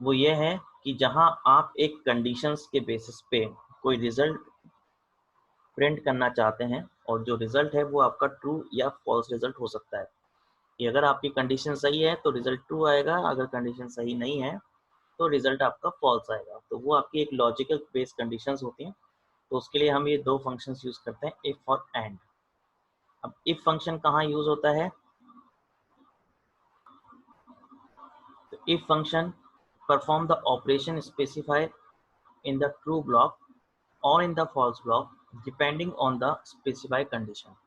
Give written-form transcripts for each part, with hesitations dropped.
वो ये है कि जहां आप एक कंडीशंस के बेसिस पे कोई रिजल्ट प्रिंट करना चाहते हैं और जो रिजल्ट है वो आपका ट्रू या फॉल्स रिजल्ट हो सकता है कि अगर आपकी कंडीशन सही है तो रिजल्ट ट्रू आएगा, अगर कंडीशन सही नहीं है तो रिजल्ट आपका फॉल्स आएगा। तो वो आपकी एक लॉजिकल बेस्ड कंडीशंस होती हैं। तो उसके लिए हम ये दो फंक्शंस यूज करते हैं, इफ और एंड। अब इफ फंक्शन कहाँ यूज होता है? तो if function perform the operation specified in the true block or in the false block depending on the specified condition।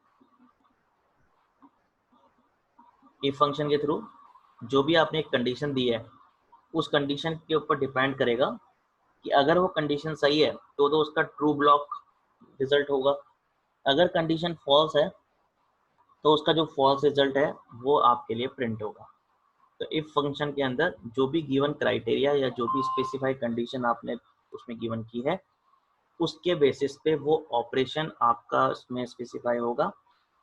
if function के थ्रू जो भी आपने एक कंडीशन दी है उस कंडीशन के ऊपर डिपेंड करेगा कि अगर वो कंडीशन सही है तो उसका ट्रू ब्लॉक रिजल्ट होगा, अगर कंडीशन फॉल्स है तो उसका जो फॉल्स रिजल्ट है वो आपके लिए प्रिंट होगा। तो इफ फंक्शन के अंदर जो भी गिवन क्राइटेरिया या जो भी स्पेसिफाइड कंडीशन आपने उसमें गिवन की है उसके बेसिस पे वो ऑपरेशन आपका उसमें स्पेसिफाई होगा।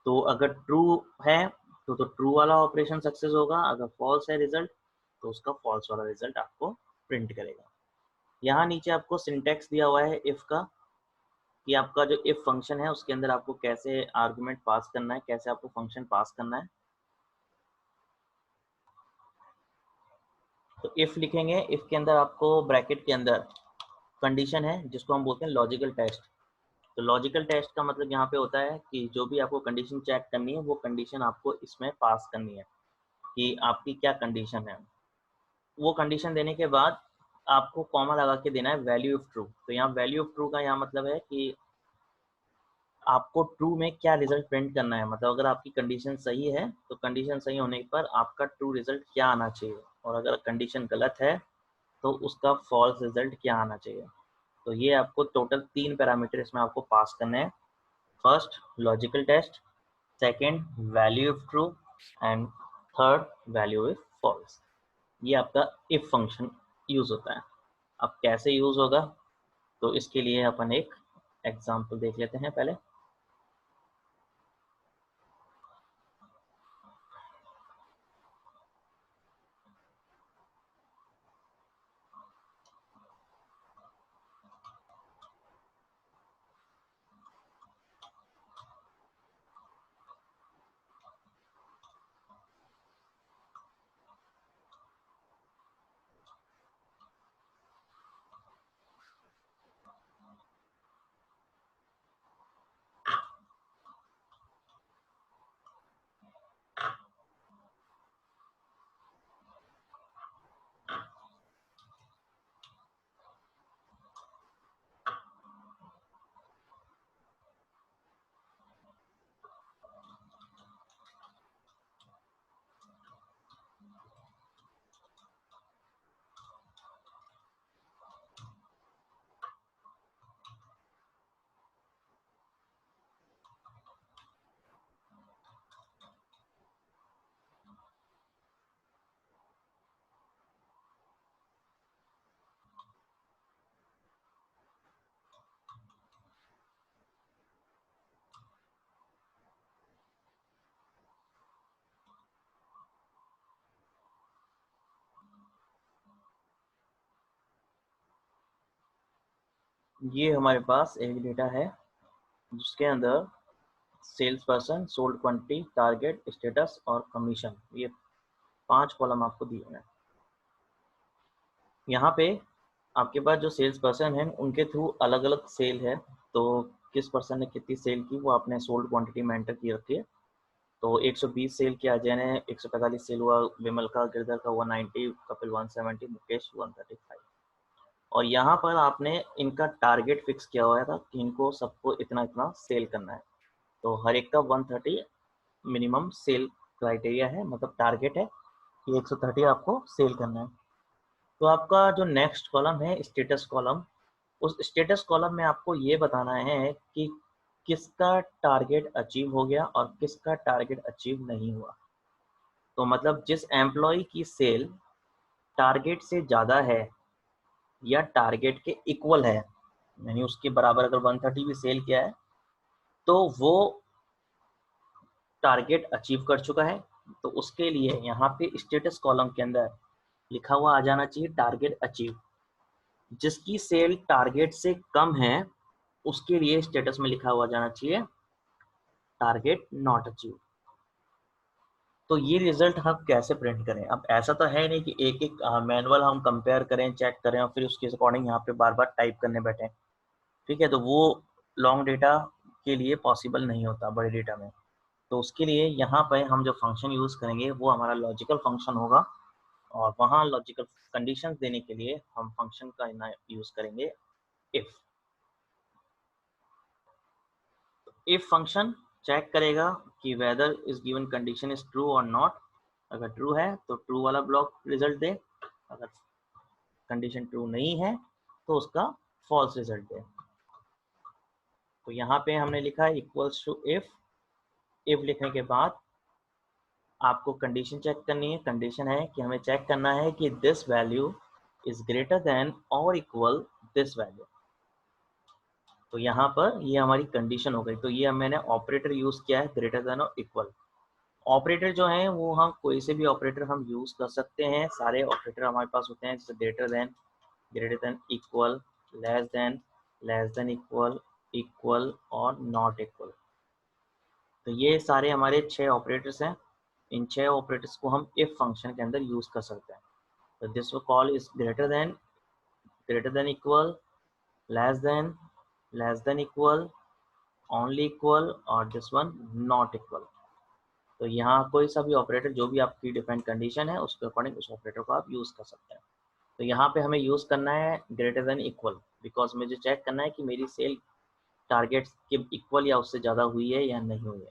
तो अगर ट्रू है तो ट्रू वाला ऑपरेशन सक्सेस होगा, अगर फॉल्स है रिजल्ट तो उसका फॉल्स वाला रिजल्ट आपको प्रिंट करेगा। यहाँ नीचे आपको सिंटेक्स दिया हुआ है इफ का, कि आपका जो इफ फंक्शन है उसके अंदर आपको कैसे आर्गुमेंट पास करना है, कैसे आपको फंक्शन पास करना है। तो इफ लिखेंगे, इफ के अंदर आपको ब्रैकेट के अंदर कंडीशन है जिसको हम बोलते हैं लॉजिकल टेस्ट। तो लॉजिकल टेस्ट का मतलब यहाँ पे होता है कि जो भी आपको कंडीशन चेक करनी है वो कंडीशन आपको इसमें पास करनी है कि आपकी क्या कंडीशन है। वो कंडीशन देने के बाद आपको कॉमा लगा के देना है वैल्यू ऑफ ट्रू। तो यहाँ वैल्यू ऑफ ट्रू का यहाँ मतलब है कि आपको ट्रू में क्या रिजल्ट प्रिंट करना है। मतलब अगर आपकी कंडीशन सही है तो कंडीशन सही होने पर आपका ट्रू रिजल्ट क्या आना चाहिए, और अगर कंडीशन गलत है तो उसका फॉल्स रिजल्ट क्या आना चाहिए। तो ये आपको टोटल 3 पैरामीटर इसमें आपको पास करने हैं। First logical test, second value of true and third value of false. ये आपका इफ फंक्शन यूज होता है। अब कैसे यूज होगा तो इसके लिए अपन एक एग्जांपल देख लेते हैं पहले। ये हमारे पास एक डेटा है जिसके अंदर sales person, sold quantity, target, status और कमीशन, ये 5 कॉलम आपको दिए हुए हैं। यहाँ पे आपके पास जो सेल्स पर्सन है उनके थ्रू अलग अलग सेल है। तो किस पर्सन ने कितनी सेल की वो आपने सोल्ड क्वांटिटी में एंटर की रखी है। तो 120 सेल किया अजय ने, 145 सेल हुआ विमल का, गिरधर का 190, कपिल 170, मुकेश 135। और यहाँ पर आपने इनका टारगेट फिक्स किया हुआ था कि इनको सबको इतना इतना सेल करना है। तो हर एक का 130 मिनिमम सेल क्राइटेरिया है, मतलब टारगेट है कि 130 आपको सेल करना है। तो आपका जो नेक्स्ट कॉलम है स्टेटस कॉलम, उस स्टेटस कॉलम में आपको ये बताना है कि किसका टारगेट अचीव हो गया और किसका टारगेट अचीव नहीं हुआ। तो मतलब जिस एम्प्लॉय की सेल टारगेट से ज़्यादा है या टारगेट के इक्वल है, यानी उसके बराबर अगर 130 भी सेल किया है तो वो टारगेट अचीव कर चुका है। तो उसके लिए यहाँ पे स्टेटस कॉलम के अंदर लिखा हुआ आ जाना चाहिए टारगेट अचीव। जिसकी सेल टारगेट से कम है उसके लिए स्टेटस में लिखा हुआ जाना चाहिए टारगेट नॉट अचीव। तो ये रिजल्ट हम कैसे प्रिंट करें? अब ऐसा तो है नहीं कि एक एक मैनुअल हम कंपेयर करें, चेक करें और फिर उसके अकॉर्डिंग यहाँ पे बार बार टाइप करने बैठे। ठीक है, तो वो लॉन्ग डेटा के लिए पॉसिबल नहीं होता बड़े डेटा में। तो उसके लिए यहाँ पे हम जो फंक्शन यूज़ करेंगे वो हमारा लॉजिकल फंक्शन होगा, और वहाँ लॉजिकल कंडीशंस देने के लिए हम फंक्शन का यूज़ करेंगे इफ़। इफ फंक्शन चेक करेगा कि whether is given condition is true और नॉट। अगर ट्रू है तो ट्रू वाला ब्लॉक रिजल्ट दे, अगर कंडीशन ट्रू नहीं है तो उसका फॉल्स रिजल्ट दे। तो यहाँ पे हमने लिखा है इक्वल्स टू इफ। इफ लिखने के बाद आपको कंडीशन चेक करनी है। कंडीशन है कि हमें चेक करना है कि this value is greater then और इक्वल दिस वैल्यू। तो यहाँ पर ये हमारी कंडीशन हो गई। तो ये मैंने ऑपरेटर यूज किया है ग्रेटर देन और इक्वल। ऑपरेटर जो है वो हम कोई से भी ऑपरेटर हम यूज कर सकते हैं। सारे ऑपरेटर हमारे पास होते हैं, जैसे greater than, equal, less than equal, equal और नॉट इक्वल। तो ये सारे हमारे 6 ऑपरेटर्स हैं। इन 6 ऑपरेटर्स को हम इफ फंक्शन के अंदर यूज कर सकते हैं। तो this call is greater than equal, less than equal, only equal और दिस वन नॉट इक्वल। तो यहाँ कोई सा भी ऑपरेटर जो भी आपकी डिफरेंट कंडीशन है उसके अकॉर्डिंग उस ऑपरेटर को आप यूज़ कर सकते हैं। तो यहाँ पे हमें यूज़ करना है ग्रेटर देन इक्वल, बिकॉज मुझे चेक करना है कि मेरी सेल टारगेट के इक्वल या उससे ज़्यादा हुई है या नहीं हुई है।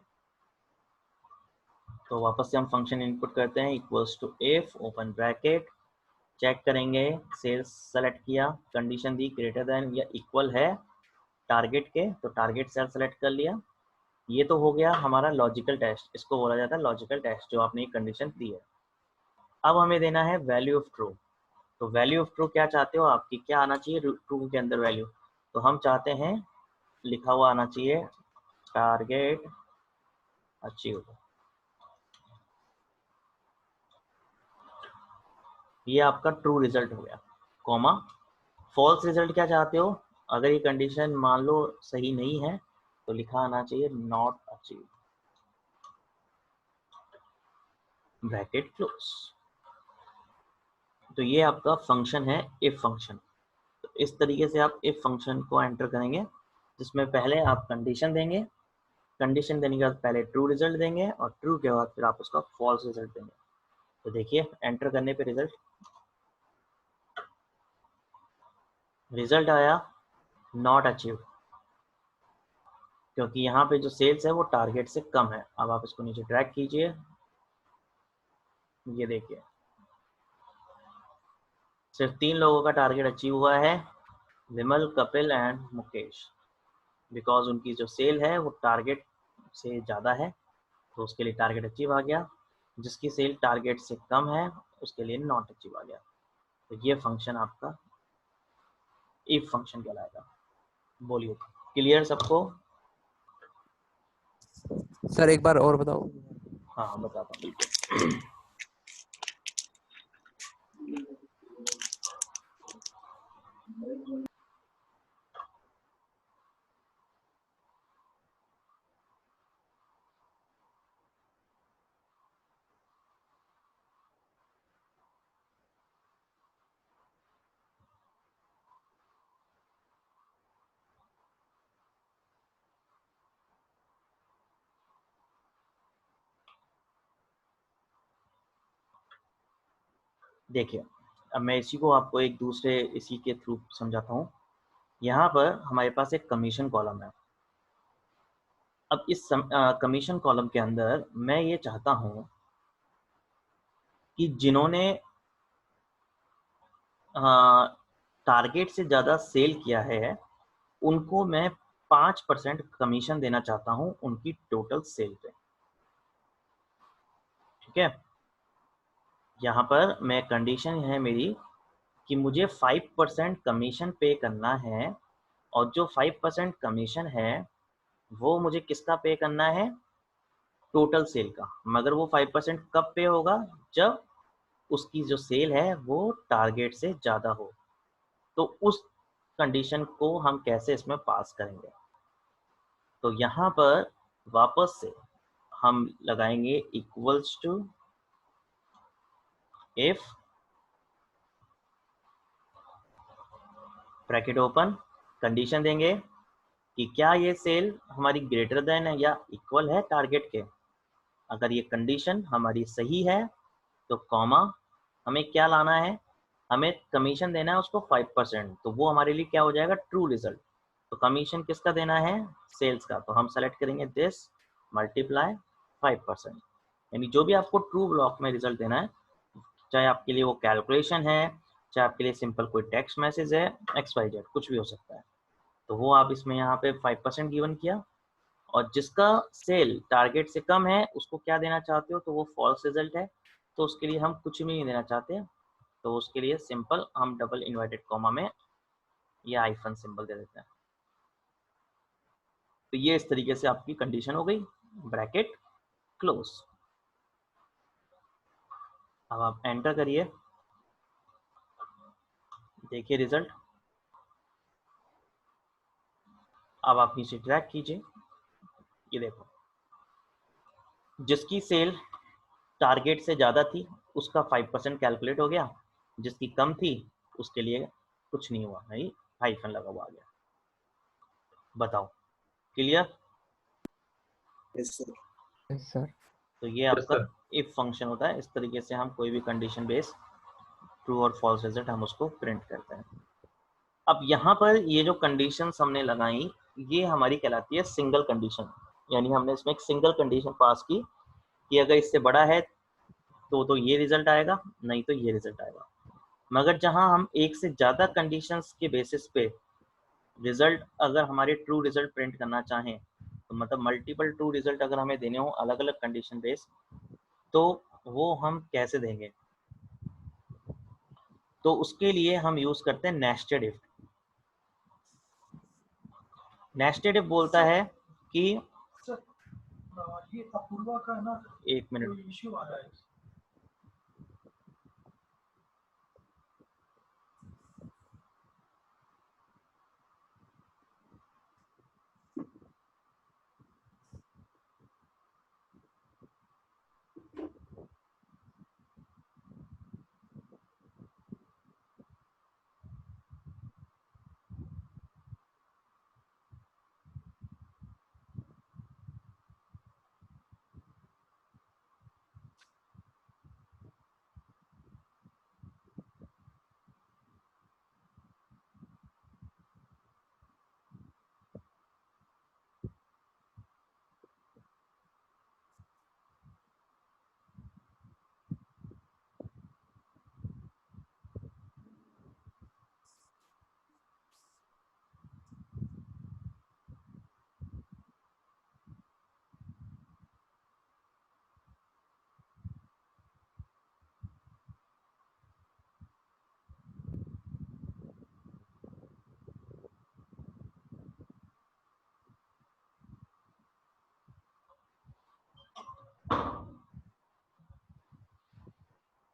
तो वापस से हम फंक्शन इनपुट करते हैं equals to if open bracket, check करेंगे सेल्स सेलेक्ट किया, कंडीशन दी ग्रेटर देन या इक्वल है टारगेट के, तो टारगेट सेल सेलेक्ट कर लिया। ये तो हो गया हमारा लॉजिकल टेस्ट, इसको बोला जाता है लॉजिकल टेस्ट, जो आपने कंडीशन दी है। अब हमें देना है वैल्यू ऑफ ट्रू। तो वैल्यू ऑफ ट्रू क्या चाहते हो, आपकी क्या आना चाहिए ट्रू के अंदर वैल्यू? तो हम चाहते हैं लिखा हुआ आना चाहिए टारगेट अचीव। ये आपका ट्रू रिजल्ट हो गया, कॉमा। फॉल्स रिजल्ट क्या चाहते हो? अगर ये कंडीशन मान लो सही नहीं है तो लिखा आना चाहिए नॉट अचीव, ब्रैकेट क्लोज। तो ये आपका फंक्शन है इफ फंक्शन। तो इस तरीके से आप इफ फंक्शन को एंटर करेंगे, जिसमें पहले आप कंडीशन देंगे, कंडीशन देने के बाद पहले ट्रू रिजल्ट देंगे और ट्रू के बाद फिर आप उसका फॉल्स रिजल्ट देंगे। तो देखिए एंटर करने पे रिजल्ट आया नॉट अचीव, क्योंकि यहाँ पे जो सेल्स है वो टारगेट से कम है। अब आप इसको नीचे ड्रैग कीजिए, ये देखिए सिर्फ 3 लोगों का टारगेट अचीव हुआ है, विमल, कपिल एंड मुकेश, बिकॉज उनकी जो सेल है वो टारगेट से ज़्यादा है, तो उसके लिए टारगेट अचीव आ गया। जिसकी सेल टारगेट से कम है उसके लिए नॉट अचीव आ गया। तो ये फंक्शन आपका इफ फंक्शन कहलाएगा। बोलिए, क्लियर सबको? सर एक बार और बताओ। हाँ बताता हूँ बिल्कुल। देखिए अब मैं इसी को आपको एक दूसरे इसी के थ्रू समझाता हूँ। यहाँ पर हमारे पास एक कमीशन कॉलम है। अब इस कमीशन कॉलम के अंदर मैं ये चाहता हूँ कि जिन्होंने टारगेट से ज़्यादा सेल किया है उनको मैं 5% कमीशन देना चाहता हूँ उनकी टोटल सेल पे। ठीक है, यहाँ पर मैं कंडीशन है मेरी कि मुझे 5% कमीशन पे करना है, और जो 5% कमीशन है वो मुझे किसका पे करना है? टोटल सेल का। मगर वो 5% कब पे होगा? जब उसकी जो सेल है वो टारगेट से ज़्यादा हो, तो उस कंडीशन को हम कैसे इसमें पास करेंगे। तो यहाँ पर वापस से हम लगाएंगे equals to if bracket open, condition देंगे कि क्या ये सेल हमारी ग्रेटर देन है या इक्वल है टारगेट के। अगर ये कंडीशन हमारी सही है तो कॉमा, हमें क्या लाना है, हमें कमीशन देना है उसको 5%, तो वो हमारे लिए क्या हो जाएगा, ट्रू रिजल्ट। तो कमीशन किसका देना है, सेल्स का, तो हम सेलेक्ट करेंगे दिस मल्टीप्लाई 5%, यानी जो भी आपको ट्रू ब्लॉक में रिजल्ट देना है, चाहे आपके लिए वो कैलकुलेशन है, चाहे आपके लिए सिंपल कोई टेक्स्ट मैसेज है, XYZ कुछ भी हो सकता है, तो वो आप इसमें यहाँ पे 5% गिवन किया। और जिसका सेल टारगेट से कम है उसको क्या देना चाहते हो, तो वो फॉल्स रिजल्ट है, तो उसके लिए हम कुछ भी नहीं देना चाहते, तो उसके लिए सिंपल हम डबल इन्वर्टेड कॉमा में ये आइफन सिंबल दे देते हैं। तो ये इस तरीके से आपकी कंडीशन हो गई, ब्रैकेट क्लोज। अब आप एंटर करिए, देखिए रिजल्ट। अब आप नीचे ट्रैक कीजिए, ये देखो जिसकी सेल टारगेट से ज़्यादा थी उसका 5% कैलकुलेट हो गया, जिसकी कम थी उसके लिए कुछ नहीं हुआ, नहीं हाइफन लगा हुआ आ गया। बताओ, clear? Yes sir. Yes sir. तो ये आपका इफ फंक्शन होता है, इस तरीके से हम कोई भी कंडीशन बेस ट्रू और फॉल्स रिजल्ट हम उसको प्रिंट करते हैं। अब यहाँ पर ये जो कंडीशंस हमने लगाई ये हमारी कहलाती है सिंगल कंडीशन, यानी हमने इसमें एक सिंगल कंडीशन पास की कि अगर इससे बड़ा है तो ये रिजल्ट आएगा, नहीं तो ये रिजल्ट आएगा। मगर जहाँ हम एक से ज़्यादा कंडीशंस के बेसिस पे रिजल्ट अगर हमारे ट्रू रिजल्ट प्रिंट करना चाहें, तो मतलब मल्टीपल ट्रू रिजल्ट अगर हमें देने हो अलग अलग कंडीशन बेस, तो वो हम कैसे देंगे, तो उसके लिए हम यूज़ करते हैं नेस्टेड इफ। नेस्टेड इफ बोलता है कि ये अपूर्वा का ना एक मिनट, इश्यू आ रहा है।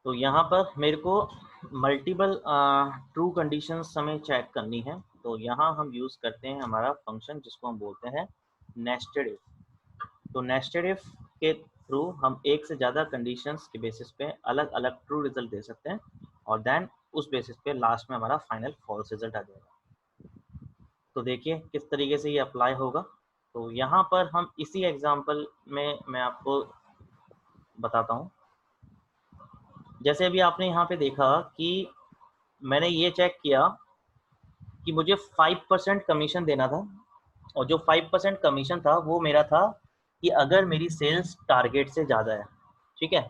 तो यहाँ पर मेरे को मल्टीपल ट्रू कंडीशंस हमें चेक करनी है, तो यहाँ हम यूज़ करते हैं हमारा फंक्शन जिसको हम बोलते हैं नेस्टेड इफ। तो नेस्टेड इफ के थ्रू हम एक से ज़्यादा कंडीशंस के बेसिस पे अलग अलग ट्रू रिजल्ट दे सकते हैं, और देन उस बेसिस पे लास्ट में हमारा फाइनल फॉल्स रिजल्ट आ जाएगा। तो देखिए किस तरीके से ये अप्लाई होगा। तो यहाँ पर हम इसी एग्जांपल में मैं आपको बताता हूँ। जैसे अभी आपने यहाँ पे देखा कि मैंने ये चेक किया कि मुझे 5% कमीशन देना था, और जो 5% कमीशन था वो मेरा था कि अगर मेरी सेल्स टारगेट से ज़्यादा है, ठीक है,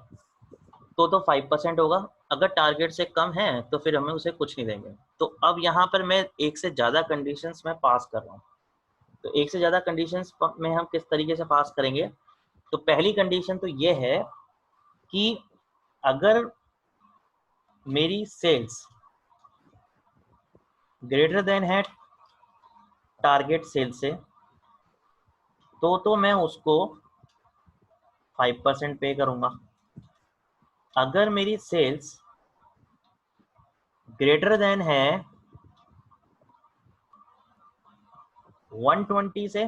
तो 5% होगा, अगर टारगेट से कम है तो फिर हमें उसे कुछ नहीं देंगे। तो अब यहाँ पर मैं एक से ज़्यादा कंडीशंस में पास कर रहा हूँ, तो एक से ज़्यादा कंडीशंस में हम किस तरीके से पास करेंगे। तो पहली कंडीशन तो ये है कि अगर मेरी सेल्स ग्रेटर देन है टारगेट सेल से, तो मैं उसको 5% पे करूँगा। अगर मेरी सेल्स ग्रेटर देन है 120 से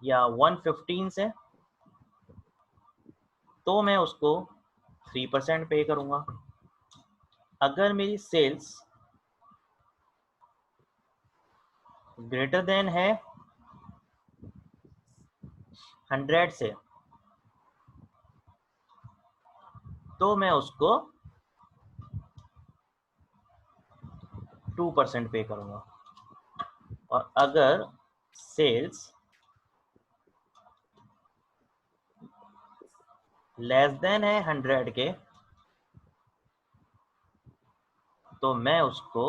या 115 से, तो मैं उसको 3% पे करूंगा। अगर मेरी सेल्स ग्रेटर देन है 100 से, तो मैं उसको 2% पे करूंगा। और अगर सेल्स लेस देन है 100 के, तो मैं उसको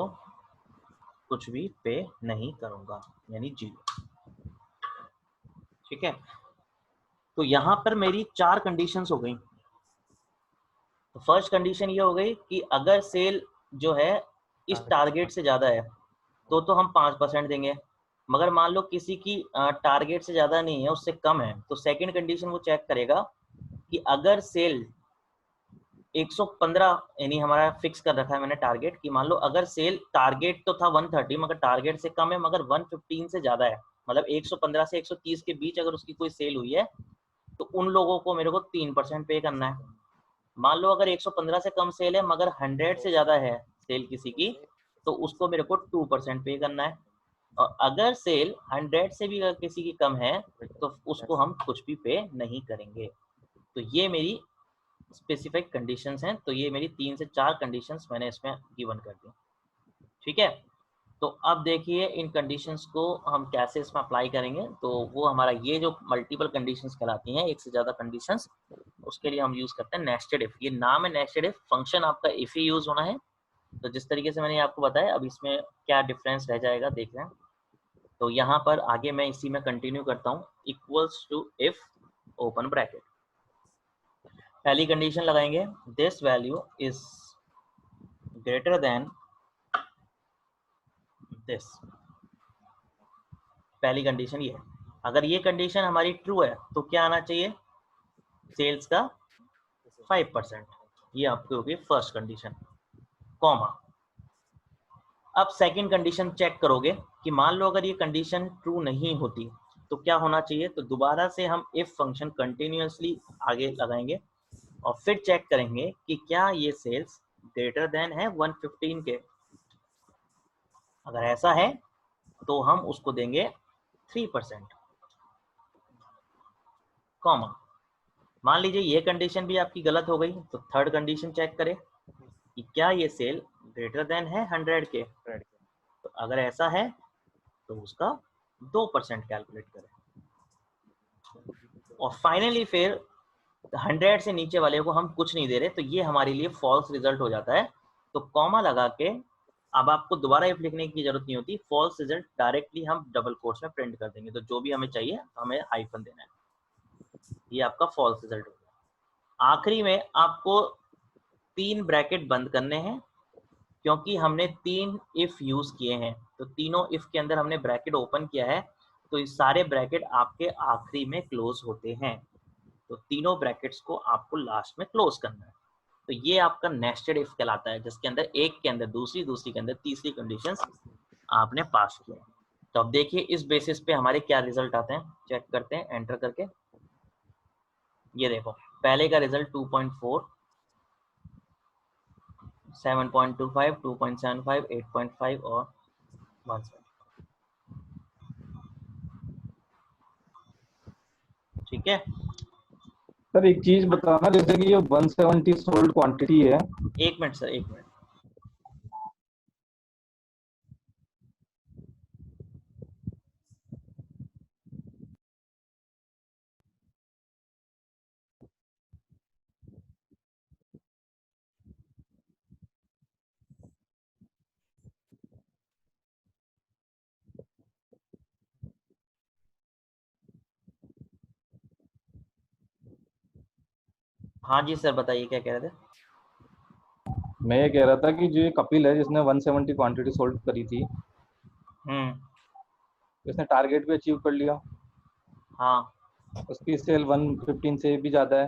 कुछ भी पे नहीं करूंगा, यानी 0। ठीक है, तो यहां पर मेरी 4 कंडीशंस हो गई। तो फर्स्ट कंडीशन ये हो गई कि अगर सेल जो है इस टारगेट से ज़्यादा है तो हम 5% देंगे, मगर मान लो किसी की टारगेट से ज़्यादा नहीं है, उससे कम है, तो सेकंड कंडीशन वो चेक करेगा कि अगर सेल 115, यानी हमारा फिक्स कर रखा है मैंने टारगेट, कि मान लो अगर सेल टारगेट तो था 130 मगर टारगेट से कम है, मगर 115 से ज़्यादा है, मतलब 115 से 130 के बीच अगर उसकी कोई सेल हुई है, तो उन लोगों को मेरे को 3% पे करना है। मान लो अगर 115 से कम सेल है मगर 100 से ज़्यादा है सेल किसी की, तो उसको मेरे को 2% पे करना है। और अगर सेल 100 से भी अगर किसी की कम है, तो उसको हम कुछ भी पे नहीं करेंगे। तो ये मेरी स्पेसिफिक कंडीशंस हैं। तो ये मेरी 3 से 4 कंडीशंस मैंने इसमें गिवन कर दी। ठीक है, तो अब देखिए इन कंडीशंस को हम कैसे इसमें अप्लाई करेंगे। तो वो हमारा ये जो मल्टीपल कंडीशंस कहलाती हैं, एक से ज़्यादा कंडीशंस, उसके लिए हम यूज़ करते हैं नेस्टेड इफ। ये नाम है नेस्टेड इफ, फंक्शन आपका इफ ही यूज़ होना है। तो जिस तरीके से मैंने आपको बताया, अब इसमें क्या डिफरेंस रह जाएगा देख रहे हैं। तो यहाँ पर आगे मैं इसी में कंटिन्यू करता हूँ, equals to if open bracket. पहली कंडीशन लगाएंगे, this value is greater than this. पहली कंडीशन ये है। अगर ये कंडीशन हमारी ट्रू है तो क्या आना चाहिए, सेल्स का 5%। ये आपकी होगी फर्स्ट कंडीशन, कॉमा। अब सेकंड कंडीशन चेक करोगे कि मान लो अगर ये कंडीशन ट्रू नहीं होती तो क्या होना चाहिए। तो दोबारा से हम इफ फंक्शन कंटिन्यूअसली आगे लगाएंगे और फिर चेक करेंगे कि क्या ये सेल्स ग्रेटर देन है 115 के। अगर ऐसा है तो हम उसको देंगे 3%, कॉमा। मान लीजिए ये कंडीशन भी आपकी गलत हो गई, तो थर्ड कंडीशन चेक करें कि क्या ये सेल ग्रेटर देन है 100 के। तो अगर ऐसा है तो उसका 2% कैलकुलेट करें। और फाइनली फिर 100 से नीचे वाले को हम कुछ नहीं दे रहे, तो ये हमारे लिए फॉल्स रिजल्ट हो जाता है। तो कॉमा लगा के अब आपको दोबारा इफ लिखने की जरूरत नहीं होती, फॉल्स रिजल्ट डायरेक्टली हम डबल कोट्स में प्रिंट कर देंगे। तो जो भी हमें चाहिए हमें हाइफन देना है, ये आपका फॉल्स रिजल्ट हो गया। आखिरी में आपको 3 ब्रैकेट बंद करने हैं, क्योंकि हमने 3 इफ यूज किए हैं। तो तीनों इफ के अंदर हमने ब्रैकेट ओपन किया है, तो ये सारे ब्रैकेट आपके आखिरी में क्लोज होते हैं। तो तीनों ब्रैकेट्स को आपको लास्ट में क्लोज करना है। तो ये आपका नेस्टेड इफ कहलाता है, जिसके अंदर एक के अंदर दूसरी, दूसरी के अंदर तीसरी कंडीशंस आपने पास किए। तो अब देखिए इस बेसिस पे हमारे क्या रिजल्ट आते हैं, चेक करते हैं एंटर करके। ये देखो पहले का रिजल्ट 2.4, 7.25, 2.75, 8.5 और 1.7। ठीक है, सर एक चीज बताना, जैसे कि ये 170 सोल्ड क्वांटिटी है। एक मिनट सर, एक मिनट। हाँ जी सर बताइए क्या कह रहे थे। मैं ये कह रहा था कि जो ये कपिल है जिसने 170 क्वांटिटी सोल्ड करी थी, उसने टारगेट भी अचीव कर लिया। हाँ उसकी सेल 115 से भी ज्यादा है,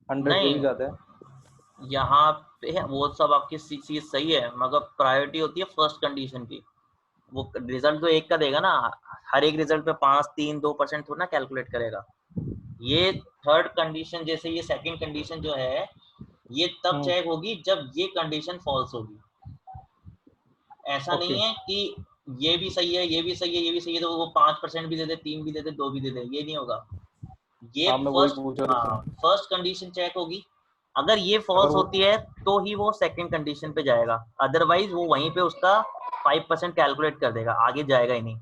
100 से भी नहीं, ज्यादा है। यहाँ पे वो सब आपकी चीज सही है, मगर प्रायोरिटी होती है फर्स्ट कंडीशन की। वो रिजल्ट तो एक का देगा ना, हर एक रिजल्ट पे 5, 3, 2% थोड़ा ना कैलकुलेट करेगा। ये थर्ड कंडीशन, जैसे ये सेकंड कंडीशन जो है, ये तब चेक होगी जब ये कंडीशन फॉल्स होगी। ऐसा ओके। नहीं है कि ये भी सही है, ये भी सही है, ये भी सही है, तो वो 5% भी दे दे, 3 भी दे दे, 2 भी दे दे, ये नहीं होगा। ये हाँ, मैं वही फर्स्ट, पूछ रहा हाँ, था। फर्स्ट कंडीशन चेक होगी। अगर ये अगर फॉल्स वो होती है तो ही वो सेकंड कंडीशन पे जाएगा, अदरवाइज वो वहीं पे उसका 5% कैलकुलेट कर देगा, आगे जाएगा ही नहीं।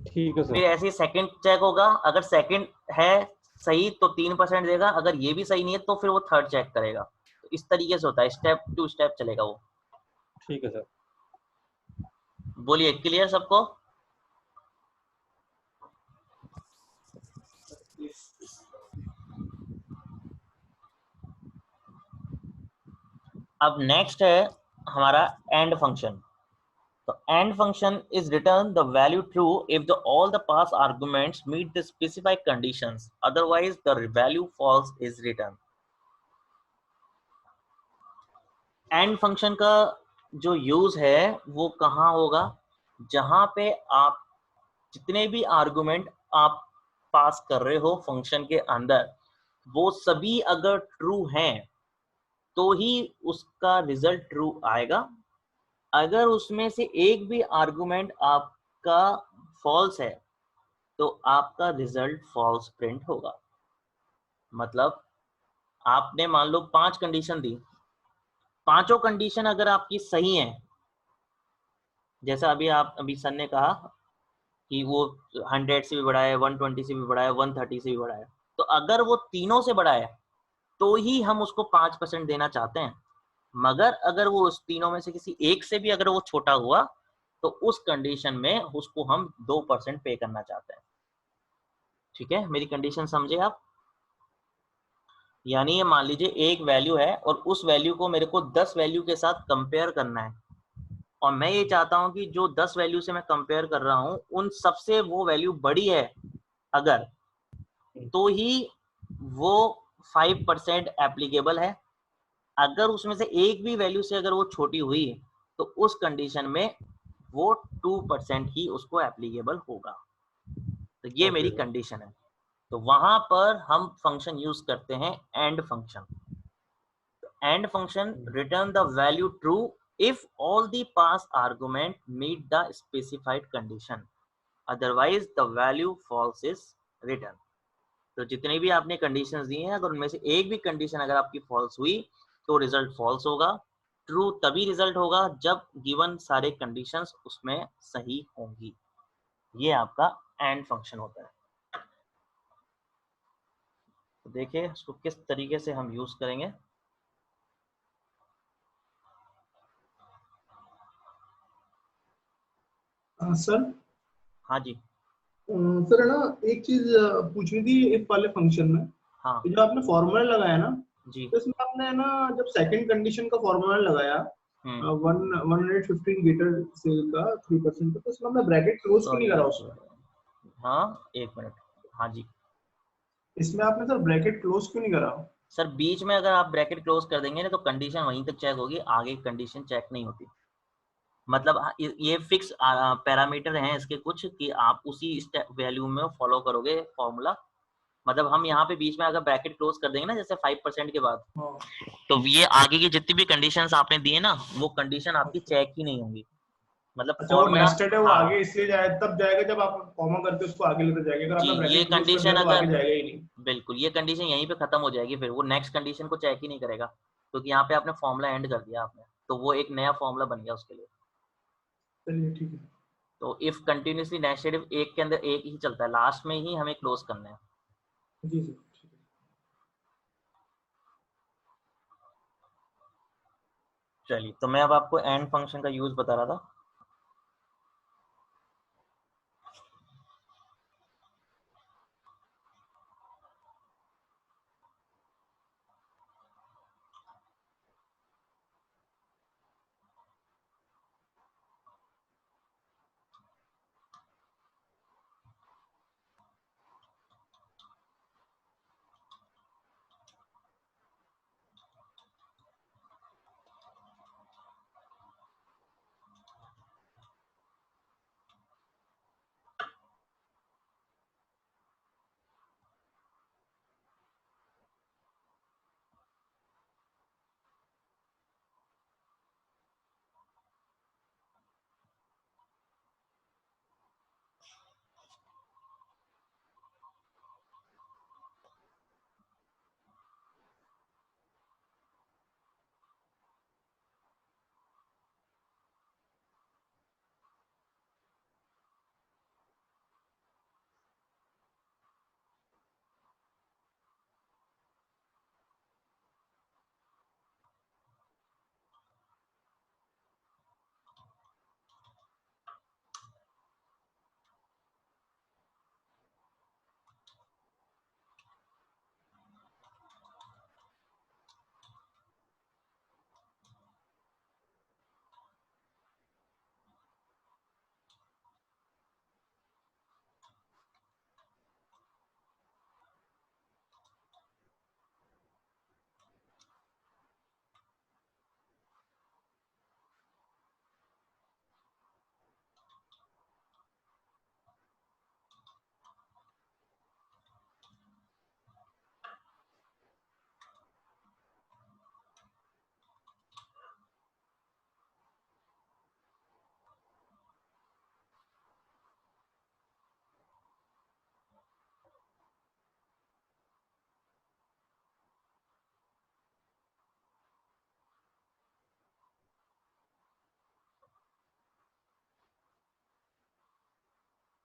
ठीक है फिर सर। ऐसे सेकंड चेक होगा, अगर सेकंड है सही तो 3% देगा, अगर ये भी सही नहीं है तो फिर वो थर्ड चेक करेगा। तो इस तरीके से होता है, स्टेप टू स्टेप चलेगा वो। ठीक है सर। बोलिए, क्लियर सबको? अब नेक्स्ट है हमारा एंड फंक्शन। तो and function is return the value true if all the past arguments meet the specified conditions, otherwise the value false is returned. And function का जो यूज है वो कहाँ होगा? जहां पे आप जितने भी आर्गुमेंट आप पास कर रहे हो फंक्शन के अंदर, वो सभी अगर ट्रू हैं तो ही उसका रिजल्ट ट्रू आएगा। अगर उसमें से एक भी आर्गुमेंट आपका फॉल्स है तो आपका रिजल्ट फॉल्स प्रिंट होगा। मतलब आपने मान लो 5 कंडीशन दी, पांचों कंडीशन अगर आपकी सही हैं, जैसा अभी सर ने कहा कि वो 100 से भी बड़ा है, 120 से भी बड़ा है, 130 से भी बड़ा है, तो अगर वो तीनों से बड़ा है तो ही हम उसको 5% देना चाहते हैं। मगर अगर वो उस तीनों में से किसी एक से भी अगर वो छोटा हुआ तो उस कंडीशन में उसको हम 2% पे करना चाहते हैं। ठीक है, मेरी कंडीशन समझे आप? यानी ये मान लीजिए एक वैल्यू है और उस वैल्यू को मेरे को 10 वैल्यू के साथ कंपेयर करना है, और मैं ये चाहता हूं कि जो 10 वैल्यू से मैं कंपेयर कर रहा हूं उन सबसे वो वैल्यू बड़ी है अगर, तो ही वो 5% एप्लीकेबल है। अगर उसमें से एक भी वैल्यू से अगर वो छोटी हुई तो उस कंडीशन में वो 2% ही उसको एप्लीकेबल होगा। तो ये मेरी ओके। कंडीशन है। तो वहां पर हम फंक्शन यूज करते हैं and function. And function return the value true if all the past argument meet the specified condition, otherwise the value false is returned. तो जितनी भी आपने कंडीशंस दी हैं अगर उनमें से एक भी कंडीशन अगर आपकी फॉल्स हुई तो रिजल्ट फॉल्स होगा। ट्रू तभी रिजल्ट होगा जब गिवन सारे कंडीशंस उसमें सही होंगी। ये आपका एंड फंक्शन होता है। तो देखिए इसको किस तरीके से हम यूज करेंगे। सर हाँ जी। सर है ना, एक चीज पूछनी थी इफ वाले फंक्शन में। हाँ ये जो आपने फॉर्मूला लगाया ना, जी। तो इसमें आपने है ना जब सेकंड कंडीशन का फॉर्मूला लगाया, हम्म। 115 लीटर सेल का 3% का, तो इसमें आपने ब्रैकेट क्लोज क्यों नहीं सॉरी करा सॉरी, उसमें? हाँ एक मिनट। हाँ जी इसमें आपने सर ब्रैकेट क्लोज क्यों नहीं करा? सर, बीच में अगर आप ब्रैकेट क्लोज कर देंगे ना तो कंडीशन वहीं तक चेक होगी, आगे कंडीशन चेक नहीं होती। मतलब ये फिक्स पैरामीटर हैं इसके कुछ कि आप उसी वैल्यू में फॉलो करोगे फॉर्मूला। मतलब हम यहाँ पे बीच में अगर ब्रैकेट क्लोज कर देंगे ना जैसे 5% के बाद, हाँ। तो ये आगे की जितनी भी कंडीशंस आपने दी है ना वो कंडीशन आपकी चेक ही नहीं होंगी। मतलब अच्छा, वो फॉर्मूला, नेस्टेड है, वो हाँ आगे इसलिए जाए तब जाएगा जब आप कॉमा करके उसको आगे लेते जाएंगे। अगर जी, आपने ये ब्रैकेट क्लोज कर कंडीशन दिया तो अगर, आगे जाएगा ही नहीं। बिल्कुल ये कंडीशन यहीं पे खत्म हो जाएगी, फिर वो नेक्स्ट कंडीशन को चेक ही नहीं करेगा क्योंकि यहाँ पे आपने फॉर्मूला एंड कर दिया आपने, तो वो एक नया फॉर्मूला बन गया उसके लिए। चलिए ठीक है। तो इफ कंटिन्यूसली नेस्टेड इफ एक के अंदर एक ही चलता है, लास्ट में ही हमें क्लोज करना है। जी सर, ठीक है। चलिए, तो मैं अब आपको एंड फंक्शन का यूज बता रहा था।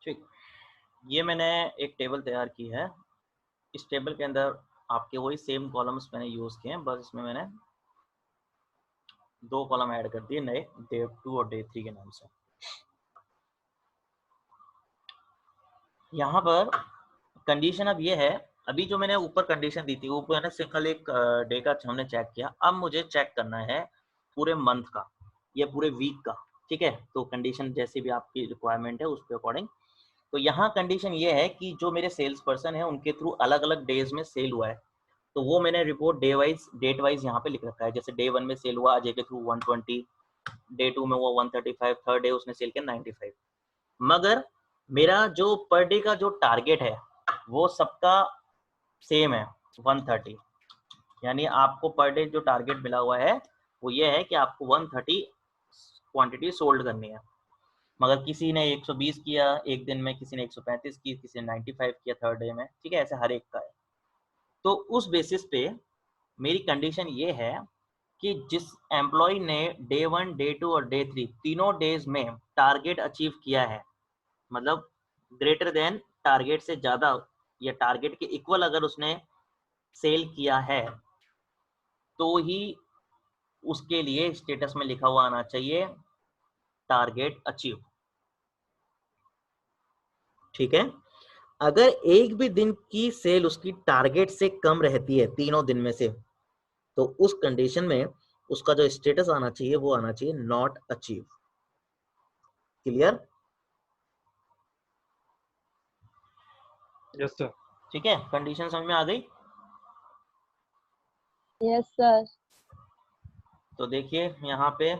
ठीक, ये मैंने एक टेबल तैयार की है। इस टेबल के अंदर आपके वही सेम कॉलम्स मैंने यूज किए हैं, बस इसमें मैंने 2 कॉलम ऐड कर दिए नए, डे 2 और डे 3 के नाम से। यहाँ पर कंडीशन अब ये है, अभी जो मैंने ऊपर कंडीशन दी थी वो मैंने सिंगल एक डे का हमने चेक किया। अब मुझे चेक करना है पूरे मंथ का या पूरे वीक का। ठीक है, तो कंडीशन जैसे भी आपकी रिक्वायरमेंट है उसके अकॉर्डिंग। तो यहाँ कंडीशन ये है कि जो मेरे सेल्स पर्सन है उनके थ्रू अलग अलग डेज में सेल हुआ है, तो वो मैंने report day wise date wise यहाँ पे लिख रखा है। जैसे डे 1 में सेल हुआ अजय के थ्रू 120, डे 2 में वो 135, थर्ड डे उसने सेल किया 95। मगर मेरा जो पर डे का जो टारगेट है वो सबका सेम है 130। यानी आपको पर डे जो टारगेट मिला हुआ है वो ये है कि आपको 130 क्वांटिटी सोल्ड करनी है। मगर किसी ने 120 किया एक दिन में, किसी ने 135 की, किसी ने 95 किया थर्ड डे में। ठीक है, ऐसे हर एक का है। तो उस बेसिस पे मेरी कंडीशन ये है कि जिस एम्प्लॉय ने डे 1, डे 2 और डे 3 तीनों डेज में टारगेट अचीव किया है, मतलब ग्रेटर देन टारगेट से ज़्यादा या टारगेट के इक्वल अगर उसने सेल किया है, तो ही उसके लिए स्टेटस में लिखा हुआ आना चाहिए टारगेट अचीव। ठीक है, अगर एक भी दिन की सेल उसकी टारगेट से कम रहती है तीनों दिन में से, तो उस कंडीशन में उसका जो स्टेटस आना चाहिए वो आना चाहिए not achieve. Clear? Yes sir. ठीक है, कंडीशन समझ में आ गई? Yes sir. तो देखिए यहाँ पे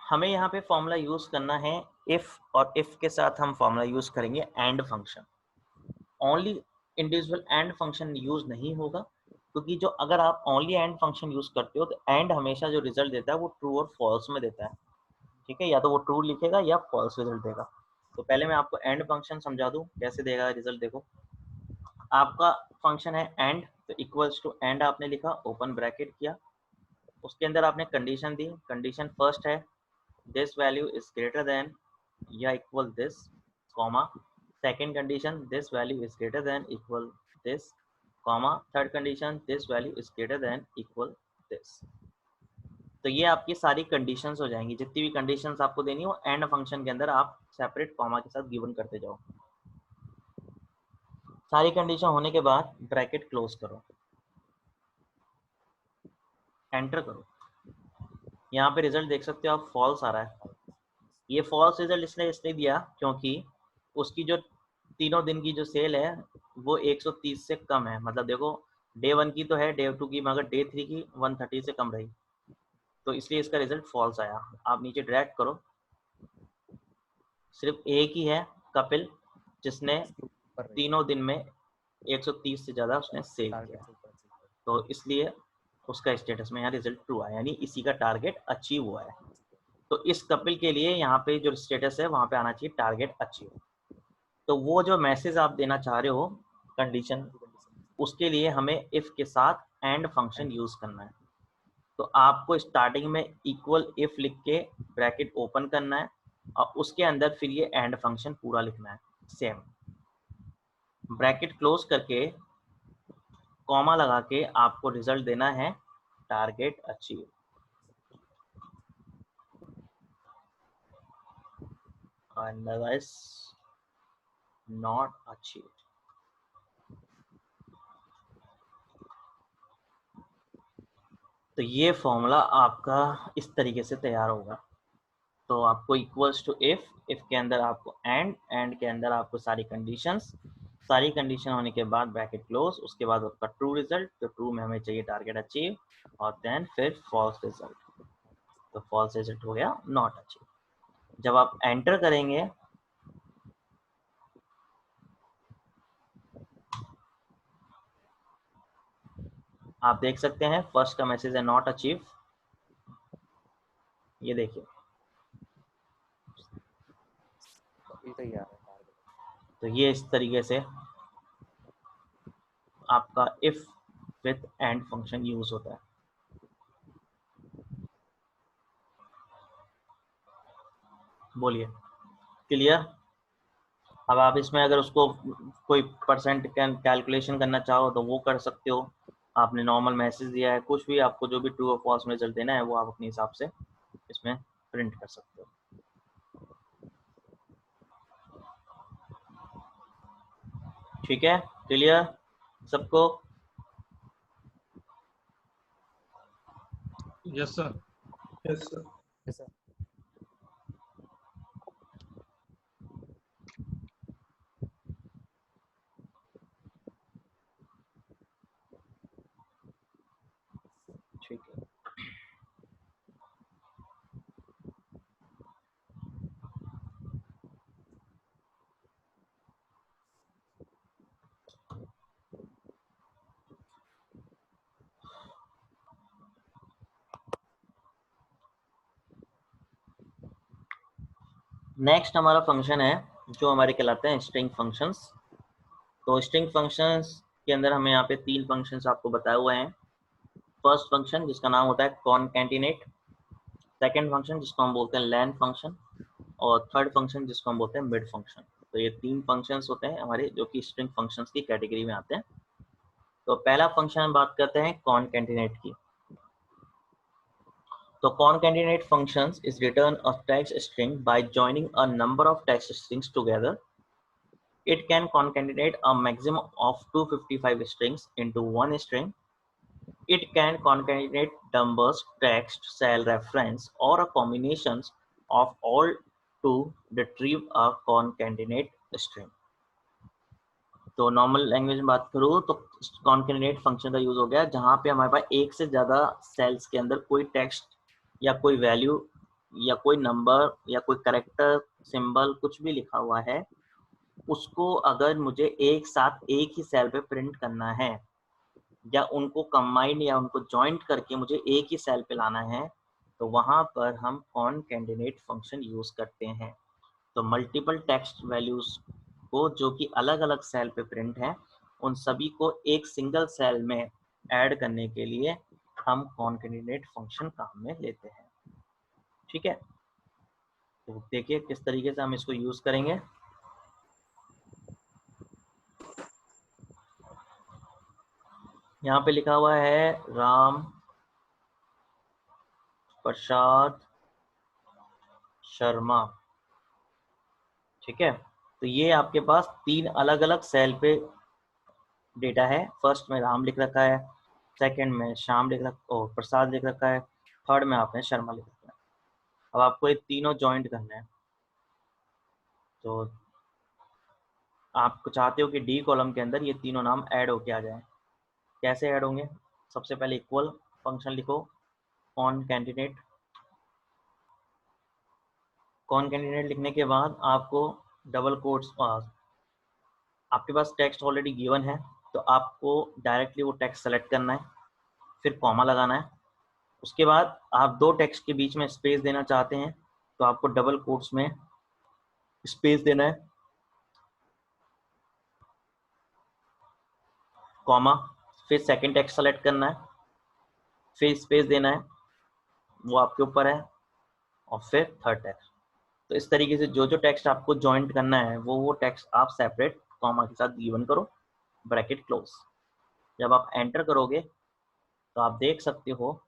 हमें यहाँ पे फॉर्मूला यूज करना है इफ, और इफ के साथ हम फॉर्मूला यूज करेंगे and function. Only individual and function use नहीं होगा, क्योंकि जो अगर आप ओनली एंड फंक्शन यूज करते हो तो एंड हमेशा जो रिजल्ट देता है वो ट्रू और फॉल्स में देता है। ठीक है, या तो वो ट्रू लिखेगा या फॉल्स रिजल्ट देगा। तो पहले मैं आपको एंड फंक्शन समझा दूं कैसे देगा रिजल्ट। देखो, आपका फंक्शन है एंड, तो इक्वल्स टू एंड आपने लिखा, ओपन ब्रैकेट किया, उसके अंदर आपने कंडीशन दी। कंडीशन फर्स्ट है this value is greater than या equal this, comma. Second condition this value is greater than equal this, comma. Third condition this value is greater than equal this. तो ये आपकी सारी कंडीशंस हो जाएंगी। जितनी भी कंडीशंस आपको देनी हो एंड फंक्शन के अंदर आप सेपरेट कॉमा के साथ गिवन करते जाओ। सारी कंडीशन होने के बाद ब्रैकेट क्लोज करो, एंटर करो। यहाँ पे रिजल्ट देख सकते हो आप, फॉल्स आ रहा है। ये फॉल्स रिजल्ट इसलिए दिया क्योंकि उसकी जो तीनों दिन की जो सेल है वो 130 से कम है। मतलब देखो, डे 1 की तो है, डे 2 की, मगर डे 3 की 130 से कम रही, तो इसलिए इसका रिजल्ट फॉल्स आया। आप नीचे ड्रैग करो, सिर्फ एक ही है कपिल जिसने तीनों दिन में 130 से ज़्यादा उसने सेल किया, तो इसलिए उसका स्टेटस में यहाँ रिजल्ट ट्रू आया, यानी इसी का टारगेट अचीव हुआ है। तो इस कपिल के लिए यहाँ पे जो स्टेटस है वहाँ पे आना चाहिए टारगेट अचीव। तो वो जो मैसेज आप देना चाह रहे हो कंडीशन, उसके लिए हमें इफ के साथ एंड फंक्शन यूज करना है। तो आपको स्टार्टिंग में इक्वल इफ लिख के ब्रैकेट ओपन करना है और उसके अंदर फिर ये एंड फंक्शन पूरा लिखना है सेम। ब्रैकेट क्लोज करके कॉमा लगा के आपको रिजल्ट देना है target achieve. Otherwise not achieve. तो ये फॉर्मूला आपका इस तरीके से तैयार होगा। तो आपको इक्वल्स टू इफ, इफ के अंदर आपको एंड के अंदर आपको सारी कंडीशंस, सारी कंडीशन होने के बाद ब्रैकेट क्लोज, उसके बाद आपका ट्रू रिजल्ट। तो ट्रू में हमें चाहिए टारगेट अचीव, और देन फिर फॉल्स रिजल्ट। तो फॉल्स रिजल्ट हो गया नॉट अचीव। जब आप एंटर करेंगे आप देख सकते हैं फर्स्ट का मैसेज है नॉट अचीव। ये देखिए, तो ये इस तरीके से आपका if with and function use होता है। बोलिए, क्लियर? अब आप इसमें अगर उसको कोई परसेंट कैलकुलेशन करना चाहो तो वो कर सकते हो। आपने नॉर्मल मैसेज दिया है, कुछ भी आपको जो भी ट्रू और फॉल्स में रिजल्ट देना है वो आप अपने हिसाब से इसमें प्रिंट कर सकते हो। ठीक है, क्लियर सबको? Yes sir. Yes sir. Yes, sir. ठीक है, नेक्स्ट हमारा फंक्शन है जो हमारे कहलाते हैं स्ट्रिंग फंक्शंस। तो स्ट्रिंग फंक्शंस के अंदर हमें यहाँ पे 3 फंक्शंस आपको बताए हुए हैं। फर्स्ट फंक्शन जिसका नाम होता है कॉनकैटिनेट, सेकंड फंक्शन जिसको हम बोलते हैं लेन फंक्शन, और थर्ड फंक्शन जिसको हम बोलते हैं मिड फंक्शन। तो ये 3 फंक्शंस होते हैं हमारे जो कि स्ट्रिंग फंक्शंस की कैटेगरी में आते हैं। तो पहला फंक्शन हम बात करते हैं कॉनकैटिनेट की। तो concatenate functions is return a text string by joining a number of text strings together. It can concatenate a maximum of 255 strings into one string. It can concatenate numbers, text, cell reference, or a combination of all to retrieve a concatenate string. तो normal language में बात करूँ तो कॉन्केटेनेट function का use हो गया जहाँ पे हमारे पास एक से ज़्यादा सेल्स के अंदर कोई टेक्स्ट या कोई वैल्यू या कोई नंबर या कोई करेक्टर सिंबल कुछ भी लिखा हुआ है, उसको अगर मुझे एक साथ एक ही सेल पे प्रिंट करना है या उनको कंबाइंड या उनको जॉइंट करके मुझे एक ही सेल पे लाना है, तो वहाँ पर हम कॉन्केटेनेट फंक्शन यूज करते हैं। तो मल्टीपल टेक्स्ट वैल्यूज को जो कि अलग अलग सेल पे प्रिंट हैं, उन सभी को एक सिंगल सेल में ऐड करने के लिए हम कॉन्केटेनेट फंक्शन काम में लेते हैं। ठीक है, तो देखिए किस तरीके से हम इसको यूज करेंगे। यहाँ पे लिखा हुआ है राम प्रसाद शर्मा। ठीक है, तो ये आपके पास 3 अलग अलग सेल पे डेटा है। फर्स्ट में राम लिख रखा है, सेकंड में श्याम लिख रखा और प्रसाद लिख रखा है, थर्ड में आपने शर्मा लिख रखा है। अब आपको ये तीनों जॉइंट करना है। तो आप चाहते हो कि डी कॉलम के अंदर ये तीनों नाम ऐड होके आ जाए। कैसे ऐड होंगे? सबसे पहले इक्वल फंक्शन लिखो, कॉनकैटिनेट। कॉनकैटिनेट लिखने के बाद आपको डबल कोट्स, आपके पास टेक्स्ट ऑलरेडी गिवन है तो आपको डायरेक्टली वो टेक्स्ट सेलेक्ट करना है, फिर कॉमा लगाना है। उसके बाद आप 2 टेक्स्ट के बीच में स्पेस देना चाहते हैं तो आपको डबल कोट्स में स्पेस देना है, कॉमा, फिर सेकंड टेक्स्ट सेलेक्ट करना है, फिर स्पेस देना है, वो आपके ऊपर है, और फिर थर्ड टेक्स्ट। तो इस तरीके से जो जो टेक्स्ट आपको जॉइंट करना है वो टेक्स्ट आप सेपरेट कॉमा के साथ गिवन करो, ब्रैकेट क्लोज। जब आप एंटर करोगे तो आप देख सकते हो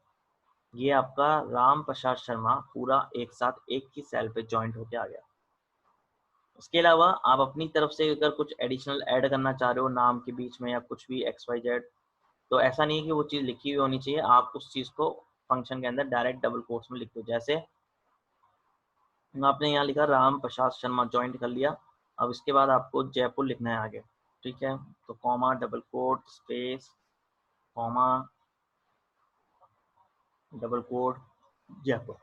ये आपका राम प्रसाद शर्मा पूरा एक साथ एक ही सेल पे जॉइंट होके आ गया। इसके अलावा आप अपनी तरफ से अगर कुछ एडिशनल ऐड करना चाह रहे हो नाम के बीच में या कुछ भी XYZ, तो ऐसा नहीं है कि वो चीज़ लिखी हुई होनी चाहिए, आप उस चीज़ को फंक्शन के अंदर डायरेक्ट डबल कोट्स में लिख दो। जैसे आपने यहाँ लिखा राम प्रसाद शर्मा, जॉइंट कर लिया। अब इसके बाद आपको जयपुर लिखना है आगे। ठीक है, तो comma, double quote, space, comma, double quote, Jaipur.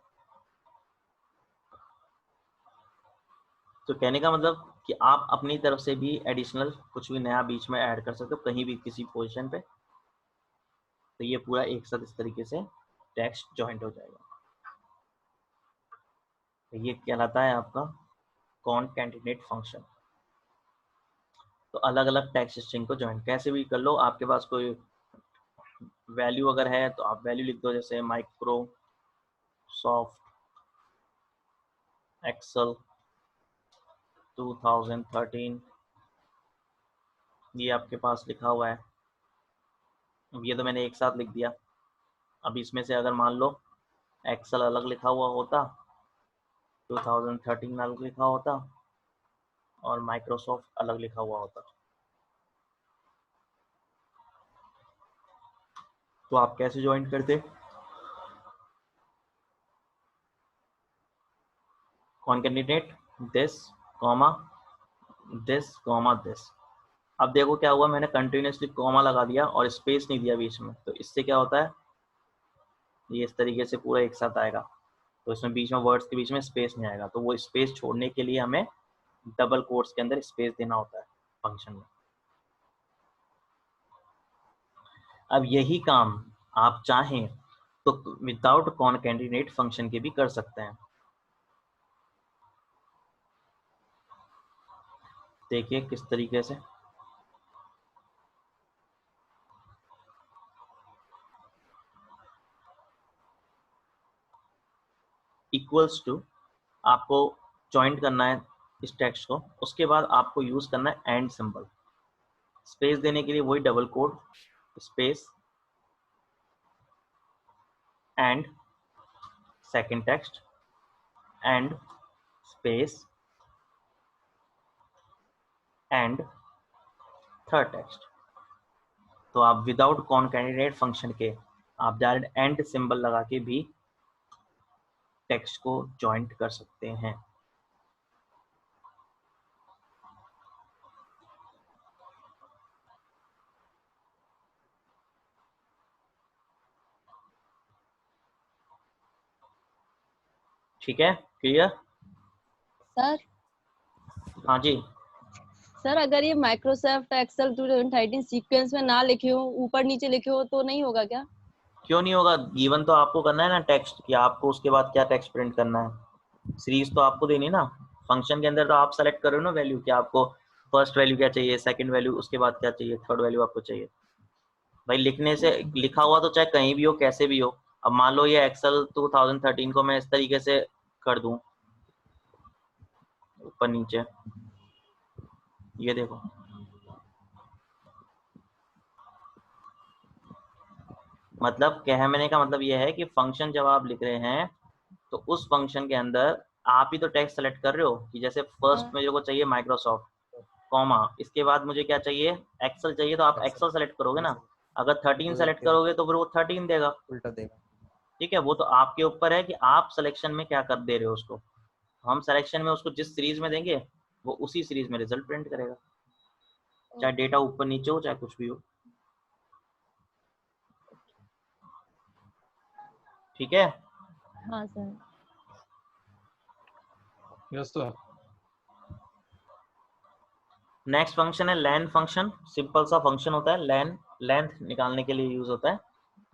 तो कहने का मतलब कि आप अपनी तरफ से भी एडिशनल कुछ भी नया बीच में ऐड कर सकते हो कहीं भी किसी पोजीशन पे। तो ये पूरा एक साथ इस तरीके से टेक्स्ट जॉइंट हो जाएगा। तो ये कहलाता है आपका कॉनकैटिनेट फंक्शन। तो अलग अलग टेक्स्ट स्ट्रिंग को जॉइन कैसे भी कर लो। आपके पास कोई वैल्यू अगर है तो आप वैल्यू लिख दो, जैसे माइक्रोसॉफ्ट एक्सेल 2013 ये आपके पास लिखा हुआ है। अब ये तो मैंने एक साथ लिख दिया। अब इसमें से अगर मान लो एक्सेल अलग लिखा हुआ होता, 2013 अलग लिखा होता और माइक्रोसॉफ्ट अलग लिखा हुआ होता, तो आप कैसे ज्वाइन करते? Concatenate this comma this comma this. अब देखो क्या हुआ, मैंने कंटिन्यूसली कॉमा लगा दिया और स्पेस नहीं दिया बीच में, तो इससे क्या होता है, ये इस तरीके से पूरा एक साथ आएगा, तो इसमें बीच में वर्ड्स के बीच में स्पेस नहीं आएगा। तो वो स्पेस छोड़ने के लिए हमें डबल कोट्स के अंदर स्पेस देना होता है फंक्शन में। अब यही काम आप चाहें तो विदाउट कॉनकैटिनेट फंक्शन के भी कर सकते हैं। देखिए किस तरीके से। इक्वल्स टू, आपको ज्वाइंट करना है इस टेक्स्ट को, उसके बाद आपको यूज करना है एंड सिंबल। स्पेस देने के लिए वही double quote space and second text and space and third text. तो आप विदाउट कॉनकैटिनेट फंक्शन के आप डायरेक्ट एंड सिंबल लगा के भी टेक्स्ट को ज्वाइंट कर सकते हैं। ठीक है, क्लियर? सर हाँ जी। सर अगर ये माइक्रोसॉफ्ट एक्सेल 2013 सीक्वेंस में ना लिखे हो, ऊपर नीचे लिखे हो, तो नहीं होगा क्या? क्यों नहीं होगा? गिवन तो आपको करना है ना टेक्स्ट, कि आपको उसके बाद क्या टेक्स्ट प्रिंट करना है। सीरीज तो आपको देनी ना। फंक्शन के अंदर तो आप सेलेक्ट कर रहे हो ना वैल्यू, कि आपको फर्स्ट वैल्यू क्या चाहिए, सेकंड वैल्यू, उसके बाद क्या चाहिए, थर्ड वैल्यू आपको चाहिए। भाई लिखने से लिखा हुआ तो चाहे कहीं भी हो, कैसे भी हो। अब मान लो ये एक्सेल 2013 को मैं इस तरीके से कर दूं, ऊपर नीचे, ये देखो, मतलब कहने का मतलब ये है कि फंक्शन जब आप लिख रहे हैं तो उस फंक्शन के अंदर आप ही तो टेक्स्ट सेलेक्ट कर रहे हो, कि जैसे फर्स्ट मेरे को चाहिए माइक्रोसॉफ्ट कॉमा, इसके बाद मुझे क्या चाहिए, एक्सेल चाहिए, तो आप एक्सेल सेलेक्ट करोगे ना। अगर 13 सेलेक्ट करोगे तो फिर वो 13 देगा, उल्टा देगा। ठीक है। वो तो आपके ऊपर है कि आप सिलेक्शन में क्या कर दे रहे हो उसको। हम सिलेक्शन में उसको जिस सीरीज में देंगे वो उसी सीरीज में रिजल्ट प्रिंट करेगा, चाहे डेटा ऊपर नीचे हो, चाहे कुछ भी हो। ठीक है। हाँ sir. Yes sir. Next function है लेन फंक्शन। सिंपल सा फंक्शन होता है, लेन लेंथ निकालने के लिए यूज होता है।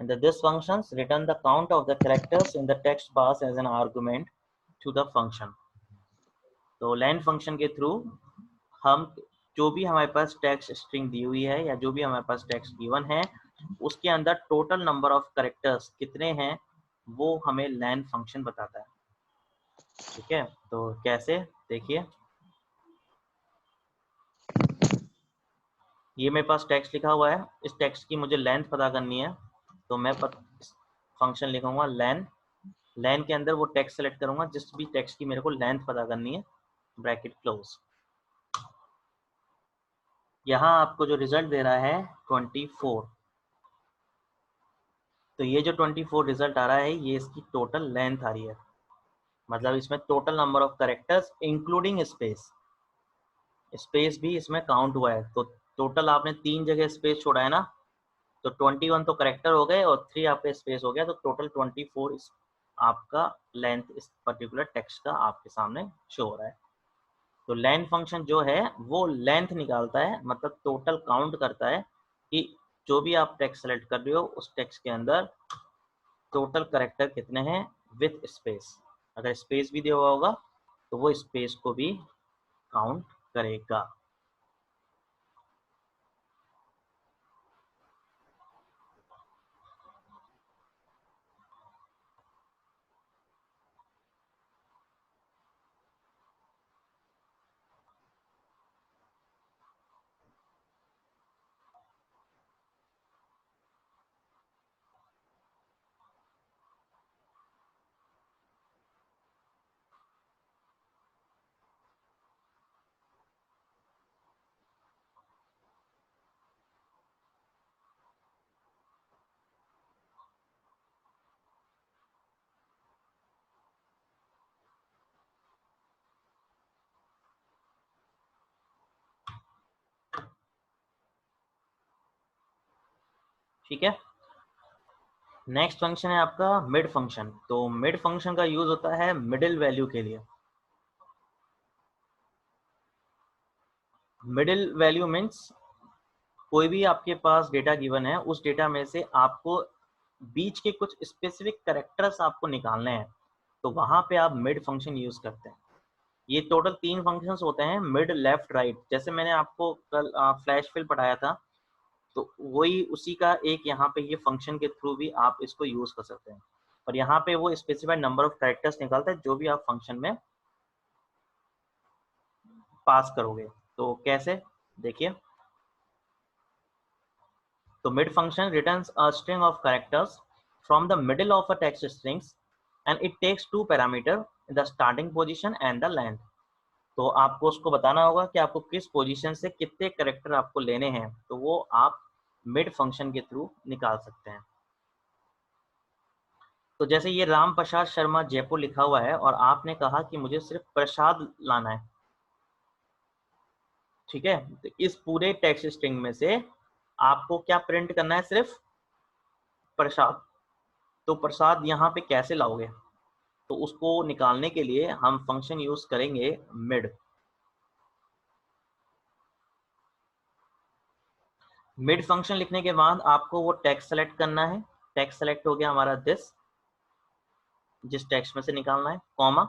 And this functions return the count of the characters in the text pass as an argument to the function. तो लेन फंक्शन के थ्रू हम जो भी हमारे पास टेक्स्ट स्ट्रिंग दी हुई है या जो भी हमारे पास टेक्स्ट गिवन है उसके अंदर टोटल नंबर ऑफ कैरेक्टर्स कितने हैं वो हमें लेन फंक्शन बताता है। ठीक है, तो कैसे, देखिए ये मेरे पास टेक्स्ट लिखा हुआ है, इस टेक्स्ट की मुझे लेंथ पता करनी है, तो मैं फंक्शन लिखूंगा लेन। लेन के अंदर वो टेक्स्ट सेलेक्ट करूंगा जिस भी टेक्स्ट की मेरे को लेंथ पता करनी है, ब्रैकेट क्लोज। यहाँ आपको जो रिजल्ट दे रहा है 24, तो ये जो 24 रिजल्ट आ रहा है ये इसकी टोटल लेंथ आ रही है, मतलब इसमें total number of characters including space, space भी इसमें काउंट हुआ है। तो टोटल आपने 3 जगह स्पेस छोड़ा है ना, तो 21 तो करेक्टर हो गए और 3 आपका स्पेस हो गया, तो टोटल 24 आपका लेंथ इस पर्टिकुलर टेक्स्ट का आपके सामने शो हो रहा है। तो लेंथ फंक्शन जो है वो लेंथ निकालता है, मतलब टोटल काउंट करता है कि जो भी आप टेक्स्ट सेलेक्ट कर रहे हो उस टेक्स्ट के अंदर टोटल करेक्टर कितने हैं विथ स्पेस। अगर स्पेस भी दिया हुआ होगा तो वो स्पेस को भी काउंट करेगा। ठीक है। नेक्स्ट फंक्शन है आपका मिड फंक्शन। तो मिड फंक्शन का यूज होता है मिडिल वैल्यू के लिए। मिडिल वैल्यू मीन्स कोई भी आपके पास डेटा गिवन है, उस डेटा में से आपको बीच के कुछ स्पेसिफिक कैरेक्टर्स आपको निकालने हैं, तो वहां पे आप मिड फंक्शन यूज करते हैं। ये टोटल 3 फंक्शंस होते हैं, मिड, लेफ्ट, राइट। जैसे मैंने आपको कल फ्लैश फिल पढ़ाया था, तो वही उसी का एक यहाँ पे ये फंक्शन के थ्रू भी आप इसको यूज कर सकते हैं। और यहाँ पे वो स्पेसिफाइड नंबर ऑफ कैरेक्टर्स निकालता है जो भी आप फंक्शन में पास करोगे। तो कैसे, देखिए। तो mid function returns a string of characters from the middle of a text strings and it takes 2 parameter, the starting position and the length। तो आपको उसको बताना होगा कि आपको किस पोजीशन से कितने कैरेक्टर आपको लेने हैं, तो वो आप मिड फंक्शन के थ्रू निकाल सकते हैं। तो जैसे ये राम प्रसाद शर्मा जयपुर लिखा हुआ है और आपने कहा कि मुझे सिर्फ प्रसाद लाना है, ठीक है। तो इस पूरे टेक्स्ट स्ट्रिंग में से आपको क्या प्रिंट करना है, सिर्फ प्रसाद। तो प्रसाद यहाँ पे कैसे लाओगे, तो उसको निकालने के लिए हम फंक्शन यूज करेंगे मिड। मिड फंक्शन लिखने के बाद आपको वो टेक्स्ट सेलेक्ट करना है। टेक्स्ट सेलेक्ट हो गया हमारा दिस, जिस टेक्स्ट में से निकालना है, कॉमा।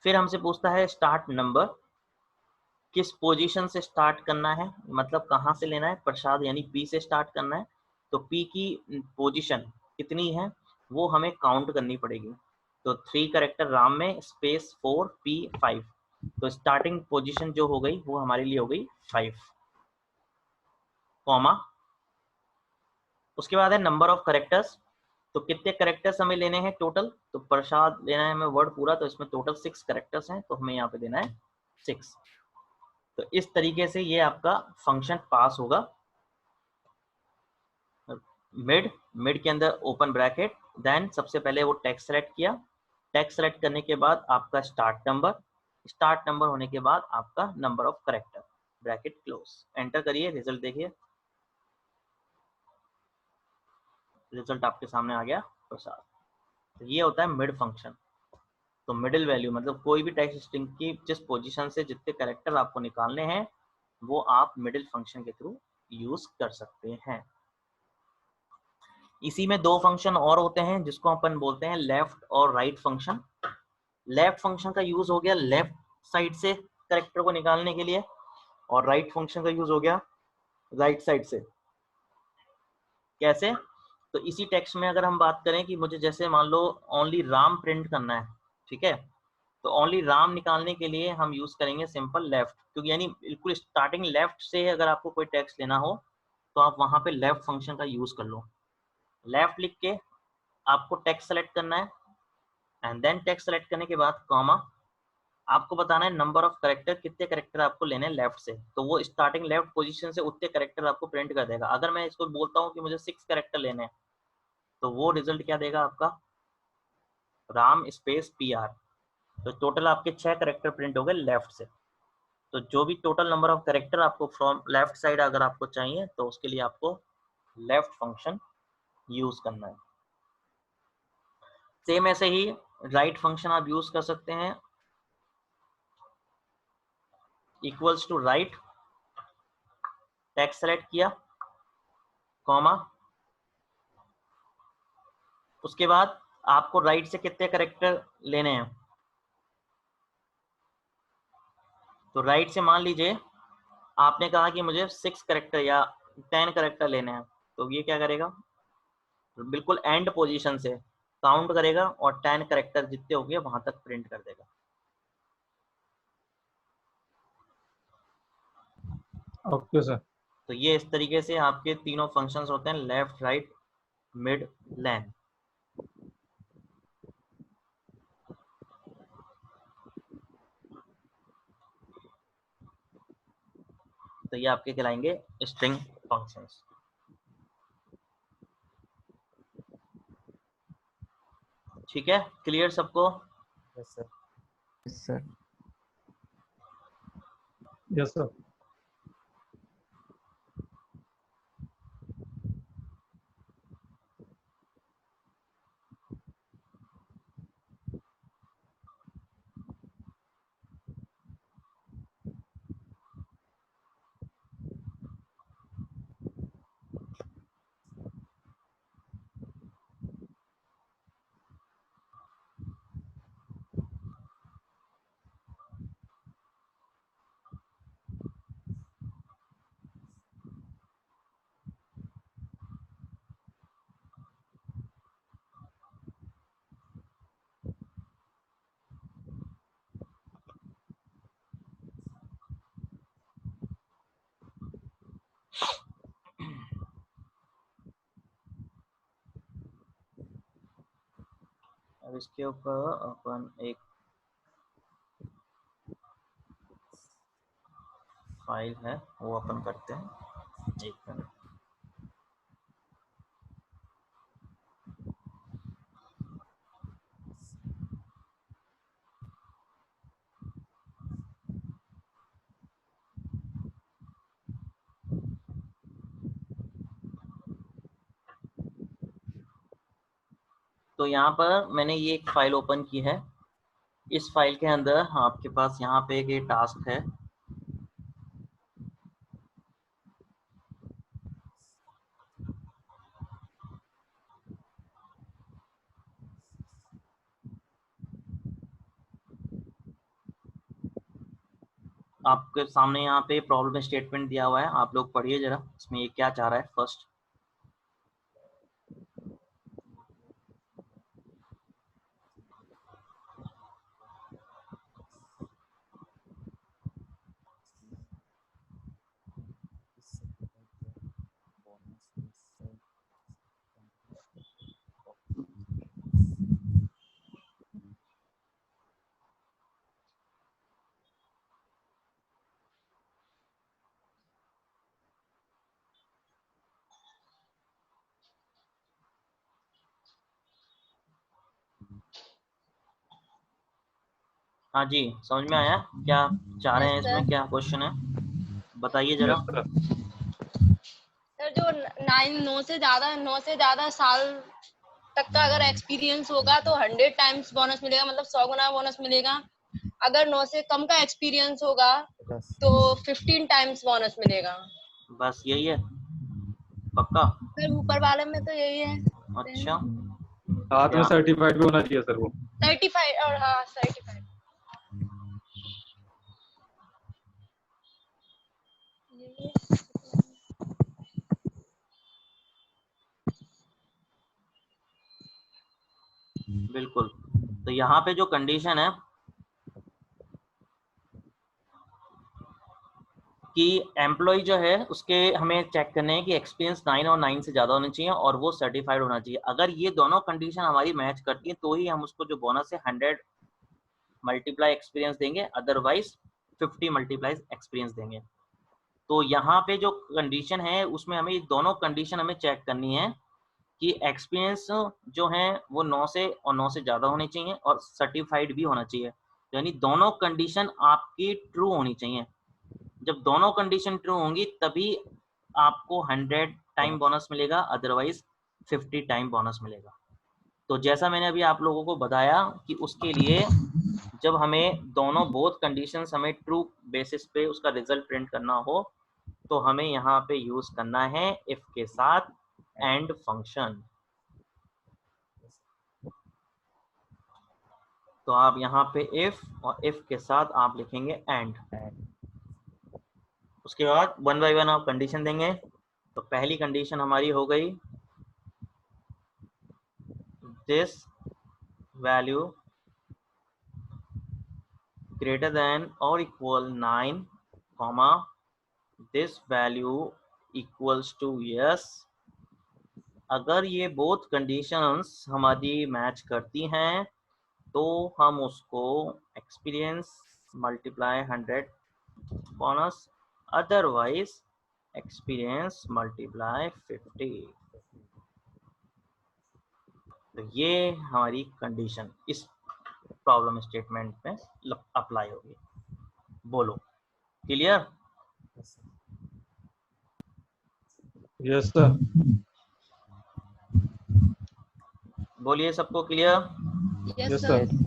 फिर हमसे पूछता है स्टार्ट नंबर, किस पोजीशन से स्टार्ट करना है, मतलब कहाँ से लेना है, प्रसाद यानी पी से स्टार्ट करना है। तो पी की पोजीशन कितनी है वो हमें काउंट करनी पड़ेगी। तो 3 कैरेक्टर राम में स्पेस 4 पी 5। तो स्टार्टिंग पोजीशन जो हो गई वो हमारे लिए हो गई 5, कॉमा। उसके बाद है नंबर ऑफ कैरेक्टर्स। तो कितने कैरेक्टर्स हमें लेने हैं टोटल, तो प्रसाद लेना है हमें वर्ड पूरा, तो इसमें टोटल 6 कैरेक्टर्स हैं, तो हमें यहाँ पे देना है 6। तो इस तरीके से ये आपका फंक्शन पास होगा। मिड के अंदर ओपन ब्रैकेट, देन सबसे पहले वो टेक्स्ट सेलेक्ट किया। टेक्स्ट सेलेक्ट करने के बाद आपका स्टार्ट नंबर होने के बाद आपका number of character, bracket close. Enter करिए, रिजल्ट देखिए, रिजल्ट आपके सामने आ गया प्रसाद। तो ये होता है मिड फंक्शन। तो मिडिल वैल्यू मतलब कोई भी टेक्स्ट स्ट्रिंग की जिस पोजीशन से जितने कैरेक्टर आपको निकालने हैं वो आप मिडिल फंक्शन के थ्रू यूज कर सकते हैं। इसी में 2 फंक्शन और होते हैं जिसको अपन बोलते हैं लेफ्ट और राइट फंक्शन। लेफ्ट फंक्शन का यूज हो गया लेफ्ट साइड से कैरेक्टर को निकालने के लिए, और राइट फंक्शन का यूज हो गया राइट साइड से। कैसे, तो इसी टेक्स्ट में अगर हम बात करें कि मुझे जैसे मान लो ओनली राम प्रिंट करना है, ठीक है, तो ओनली राम निकालने के लिए हम यूज करेंगे सिंपल लेफ्ट, क्योंकि यानी बिल्कुल स्टार्टिंग लेफ्ट से अगर आपको कोई टेक्स्ट लेना हो तो आप वहां पे लेफ्ट फंक्शन का यूज कर लो। लेफ्ट लिख के आपको टेक्स्ट सेलेक्ट करना है, एंड देन टेक्स्ट सेलेक्ट करने के बाद कॉमा, आपको बताना है नंबर ऑफ कैरेक्टर, कितने कैरेक्टर आपको लेने हैं लेफ्ट से। तो वो स्टार्टिंग लेफ्ट पोजीशन से उतने कैरेक्टर आपको प्रिंट कर देगा। अगर मैं इसको बोलता हूँ कि मुझे 6 कैरेक्टर लेने हैं, तो वो रिजल्ट क्या देगा आपका, राम स्पेस पी आर। तो टोटल आपके 6 कैरेक्टर प्रिंट हो गए लेफ्ट से। तो जो भी टोटल नंबर ऑफ कैरेक्टर आपको फ्रॉम लेफ्ट साइड अगर आपको चाहिए तो उसके लिए आपको लेफ्ट फंक्शन यूज करना है। सेम ऐसे ही राइट फंक्शन आप यूज कर सकते हैं, equals to right, text select किया, कॉमा, उसके बाद आपको राइट से कितने कैरेक्टर लेने हैं। तो राइट से मान लीजिए आपने कहा कि मुझे 6 कैरेक्टर या 10 कैरेक्टर लेने हैं, तो ये क्या करेगा, बिल्कुल एंड पोजीशन से काउंट करेगा और 10 कैरेक्टर जितने हो गए वहां तक प्रिंट कर देगा। Okay sir. तो ये इस तरीके से आपके तीनों फंक्शंस होते हैं, लेफ्ट, राइट, मिड, लेन। तो ये आपके कहलाएंगे स्ट्रिंग फंक्शंस। ठीक है, क्लियर सबको। Yes sir. Yes sir. Yes sir. अब इसके ऊपर अपन एक फाइल है वो अपन करते हैं, एक मिनट। तो यहाँ पर मैंने ये एक फाइल ओपन की है। इस फाइल के अंदर आपके पास यहाँ पे एक टास्क है। आपके सामने यहाँ पे प्रॉब्लम स्टेटमेंट दिया हुआ है, आप लोग पढ़िए जरा इसमें ये क्या चाह रहा है। फर्स्ट हाँ जी, समझ में आया क्या चाह रहे यस हैं, इसमें सर। क्या क्वेश्चन है बताइए जरा। Yes sir. सर जो 9 से ज्यादा साल तक का अगर एक्सपीरियंस होगा तो 100 टाइम्स बोनस मिलेगा, मतलब 100 गुना बोनस मिलेगा। अगर 9 से कम का एक्सपीरियंस होगा तो 15 टाइम्स बोनस मिलेगा। बस यही है, पक्का? सर ऊपर वाले में तो यही है। अच्छा, साथ में क्या सर्टिफाइड भी होना चाहिए सर वो। सर्टिफाइड, और हाँ सर्टिफाइड। बिल्कुल। तो यहाँ पे जो कंडीशन है कि एम्प्लॉय जो है उसके हमें चेक करने हैं कि एक्सपीरियंस 9 और 9 से ज़्यादा होना चाहिए और वो सर्टिफाइड होना चाहिए। अगर ये दोनों कंडीशन हमारी मैच करती है तो ही हम उसको जो बोनस है 100 मल्टीप्लाई एक्सपीरियंस देंगे, अदरवाइज 50 मल्टीप्लाई एक्सपीरियंस देंगे। तो यहाँ पे जो कंडीशन है उसमें हमें दोनों कंडीशन हमें चेक करनी है कि एक्सपीरियंस जो है वो 9 से और 9 से ज़्यादा होनी चाहिए और सर्टिफाइड भी होना चाहिए। यानी दोनों कंडीशन आपकी ट्रू होनी चाहिए। जब दोनों कंडीशन ट्रू होंगी तभी आपको 100 टाइम बोनस मिलेगा, अदरवाइज 50 टाइम बोनस मिलेगा। तो जैसा मैंने अभी आप लोगों को बताया कि उसके लिए जब हमें दोनों बोथ कंडीशंस हमें ट्रू बेसिस पे उसका रिजल्ट प्रिंट करना हो तो हमें यहाँ पे यूज करना है इफ के साथ एंड फंक्शन। तो आप यहाँ पे इफ और इफ के साथ आप लिखेंगे एंड। उसके बाद वन बाय वन आप कंडीशन देंगे। तो पहली कंडीशन हमारी हो गई this value greater than or equal 9 comma this value equals to yes। अगर ये बोथ कंडीशंस हमारी मैच करती हैं तो हम उसको experience multiply 100 bonus, otherwise experience multiply 50। तो ये हमारी कंडीशन इस प्रॉब्लम स्टेटमेंट में अप्लाई होगी। बोलो, क्लियर? Yes sir. बोलिए, सबको clear? Yes yes sir. Sir.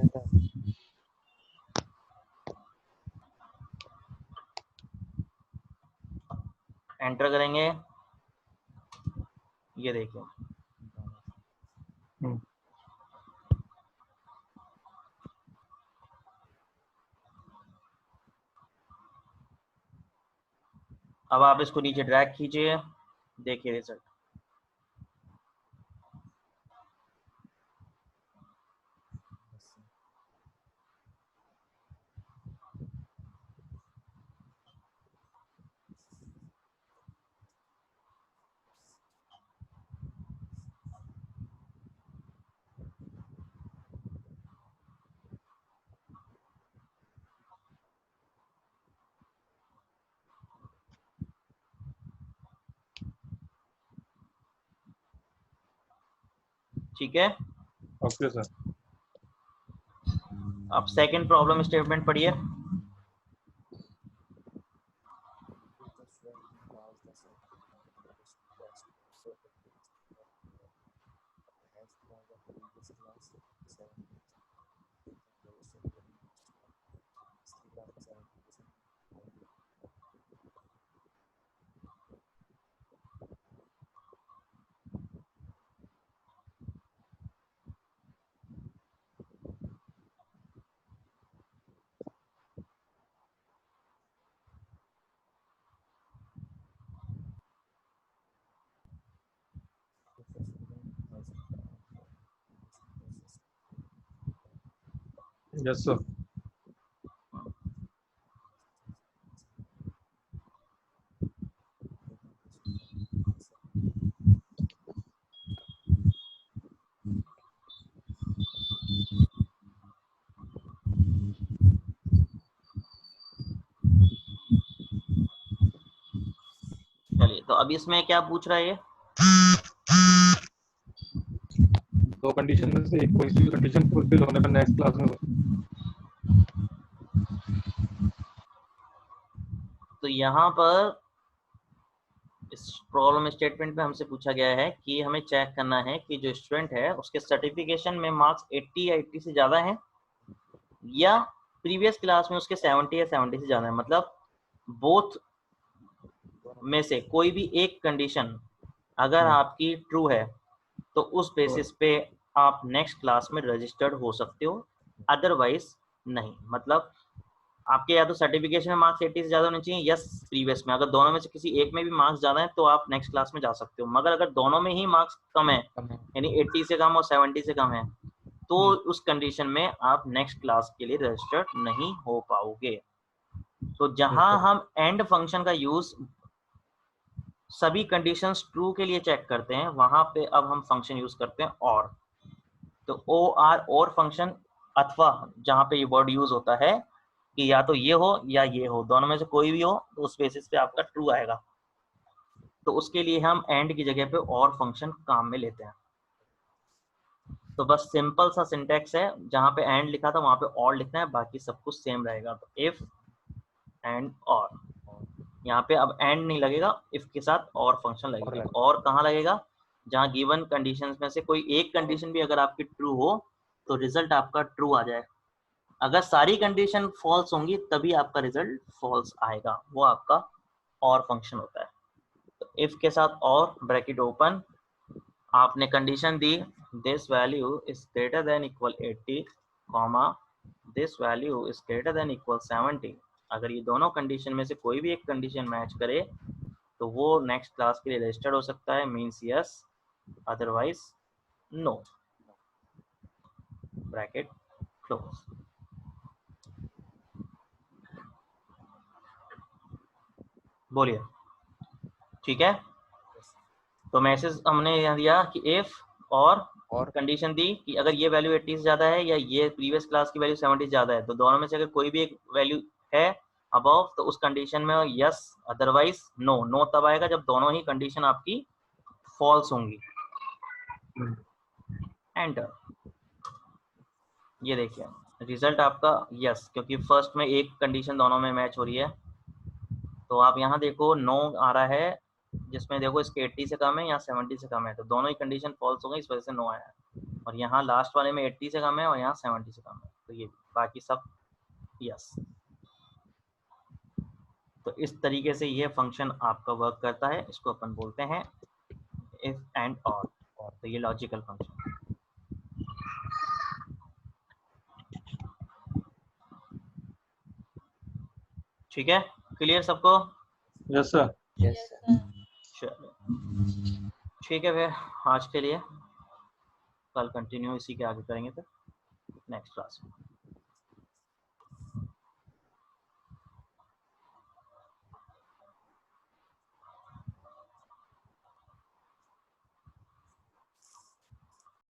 Enter करेंगे, ये देखिए अब आप इसको नीचे ड्रैग कीजिए, देखिए रिजल्ट। ठीक है। Okay sir. अब सेकंड प्रॉब्लम स्टेटमेंट पढ़िए। Yes sir. चलिए, तो अब इसमें क्या पूछ रहा है ये? दो कंडीशन में से एक कोई सी कंडीशन फुलफिल होने पर नेक्स्ट क्लास में। तो यहाँ पर इस प्रॉब्लम स्टेटमेंट में हमसे पूछा गया है कि हमें चेक करना है कि जो स्टूडेंट है उसके सर्टिफिकेशन में मार्क्स 80 या 80 से ज़्यादा हैं, या प्रीवियस क्लास में उसके 70 या 70 से ज़्यादा है। मतलब बोथ में से कोई भी एक कंडीशन अगर आपकी ट्रू है तो उस बेसिस पे आप नेक्स्ट क्लास में रजिस्टर्ड हो सकते हो, अदरवाइज नहीं। मतलब आपके या तो सर्टिफिकेशन में मार्क्स 80 से ज़्यादा होने चाहिए, यस प्रीवियस में। अगर दोनों में से किसी एक में भी मार्क्स ज़्यादा है तो आप नेक्स्ट क्लास में जा सकते हो। मगर अगर दोनों में ही मार्क्स कम है, यानी 80 से कम और 70 से कम है, तो उस कंडीशन में आप नेक्स्ट क्लास के लिए रजिस्टर्ड नहीं हो पाओगे। तो जहां हम एंड फंक्शन का यूज सभी कंडीशंस ट्रू के लिए चेक करते हैं, वहां पे अब हम फंक्शन यूज करते हैं और। तो ओ आर और फंक्शन, अथवा जहां पे ये वर्ड यूज होता है कि या तो ये हो या ये हो, दोनों में से कोई भी हो, तो उस बेसिस पे आपका ट्रू आएगा। तो उसके लिए हम एंड की जगह पे और फंक्शन काम में लेते हैं। तो बस सिंपल सा सिंटेक्स है, जहां पे एंड लिखा था वहां पे और लिखना है, बाकी सब कुछ सेम रहेगा। तो इफ एंड और, यहाँ पे अब एंड नहीं लगेगा, इफ के साथ और फंक्शन लगेगा। और कहाँ लगेगा? जहाँ गिवन कंडीशंस में से कोई एक कंडीशन भी अगर आपकी ट्रू हो तो रिजल्ट आपका ट्रू आ जाए। अगर सारी कंडीशन फॉल्स होंगी तभी आपका रिजल्ट फॉल्स आएगा, वो आपका और फंक्शन होता है। तो इफ के साथ और ब्रैकेट ओपन, आपने condition the this value is greater than equal 80 comma this value is greater than equal 70। अगर ये दोनों कंडीशन में से कोई भी एक कंडीशन मैच करे तो वो नेक्स्ट क्लास के लिए रजिस्टर्ड हो सकता है, means yes, otherwise no. Bracket close. बोलिए, ठीक है। तो मैसेज हमने यहाँ दिया कि इफ और कंडीशन दी कि अगर ये वैल्यू 80 से ज़्यादा है या ये प्रीवियस क्लास की वैल्यू 70 से ज़्यादा है, तो दोनों में से अगर कोई भी एक वैल्यू है अबव, तो उस कंडीशन में यस, अदरवाइज नो। नो तब आएगा जब दोनों ही कंडीशन आपकी फॉल्स होंगी। एंटर। ये देखिए रिजल्ट आपका यस, क्योंकि फर्स्ट में एक कंडीशन दोनों में मैच हो रही है। तो आप यहाँ देखो नो आ रहा है, जिसमें देखो इसके 80 से कम है या 70 से कम है, तो दोनों ही कंडीशन फॉल्स हो गई, इस वजह से नो आया है। और यहाँ लास्ट वाले में 80 से कम है और यहाँ 70 से कम है, तो ये बाकी सब यस। तो इस तरीके से ये फंक्शन आपका वर्क करता है, इसको अपन बोलते हैं इफ एंड और। तो ये लॉजिकल फंक्शन। ठीक है, क्लियर सबको? Yes sir. Yes sir. चलो ठीक है, फिर आज के लिए कल कंटिन्यू इसी के आगे करेंगे फिर नेक्स्ट क्लास में।